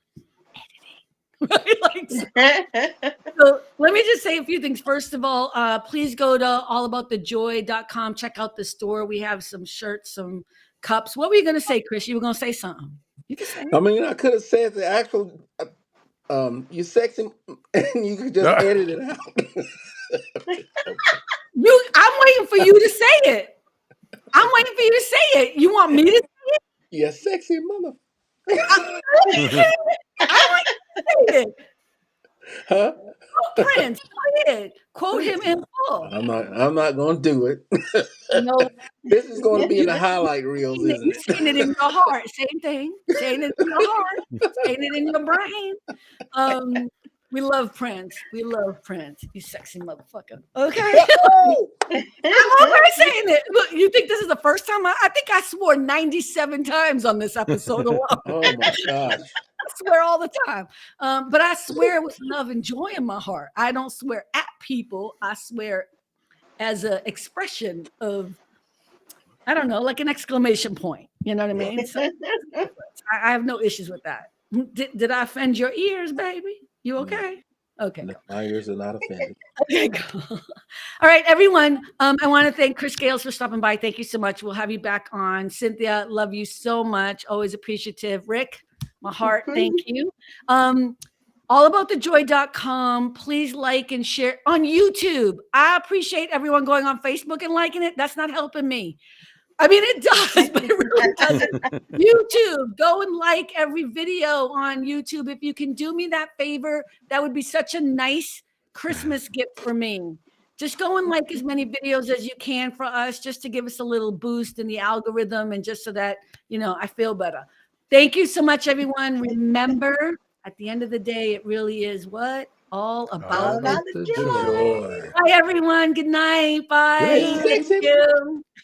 [SPEAKER 3] Editing. Right? So let me just say a few things. First of all, please go to allaboutthejoy.com. Check out the store. We have some shirts, some cups. What were you going to say, Chris? You were going to say something. You can say it.
[SPEAKER 5] I mean, I could have said the actual. You sexy, and you could just edit it out.
[SPEAKER 3] I'm waiting for you to say it. I'm waiting for you to say it. You want me to say it?
[SPEAKER 5] You sexy mother.
[SPEAKER 3] I want you to say it.
[SPEAKER 5] Huh?
[SPEAKER 3] Oh, Prince, go ahead. Quote him in full.
[SPEAKER 5] I'm not going to do it.
[SPEAKER 3] No,
[SPEAKER 5] This is going to be in the highlight reels, isn't
[SPEAKER 3] you're
[SPEAKER 5] it?
[SPEAKER 3] saying it in your heart. Same thing. Saying it in your heart. Saying it in your brain. We love Prince. We love Prince. You sexy motherfucker. Okay.
[SPEAKER 5] Oh!
[SPEAKER 3] I'm already saying it. Look, you think this is the first time? I think I swore 97 times on this episode alone.
[SPEAKER 5] Oh my gosh.
[SPEAKER 3] I swear all the time. But I swear with love and joy in my heart. I don't swear at people. I swear as an expression of, I don't know, like an exclamation point. You know what I mean? So, I have no issues with that. Did I offend your ears, baby? You okay? Okay.
[SPEAKER 5] No, my ears are not offended.
[SPEAKER 3] Okay, cool. All right, everyone. I want to thank Chris Gales for stopping by. Thank you so much. We'll have you back on. Cynthia, love you so much. Always appreciative. Rick, my heart, thank you. Allaboutthejoy.com. Please like and share on YouTube. I appreciate everyone going on Facebook and liking it. That's not helping me. I mean, it does, but it really doesn't. YouTube, go and like every video on YouTube. If you can do me that favor, that would be such a nice Christmas gift for me. Just go and like as many videos as you can for us, just to give us a little boost in the algorithm and just so that, I feel better. Thank you so much, everyone. Remember, at the end of the day, it really is what? All about the joy. Bye, everyone. Good night. Bye.
[SPEAKER 5] Thank
[SPEAKER 3] you.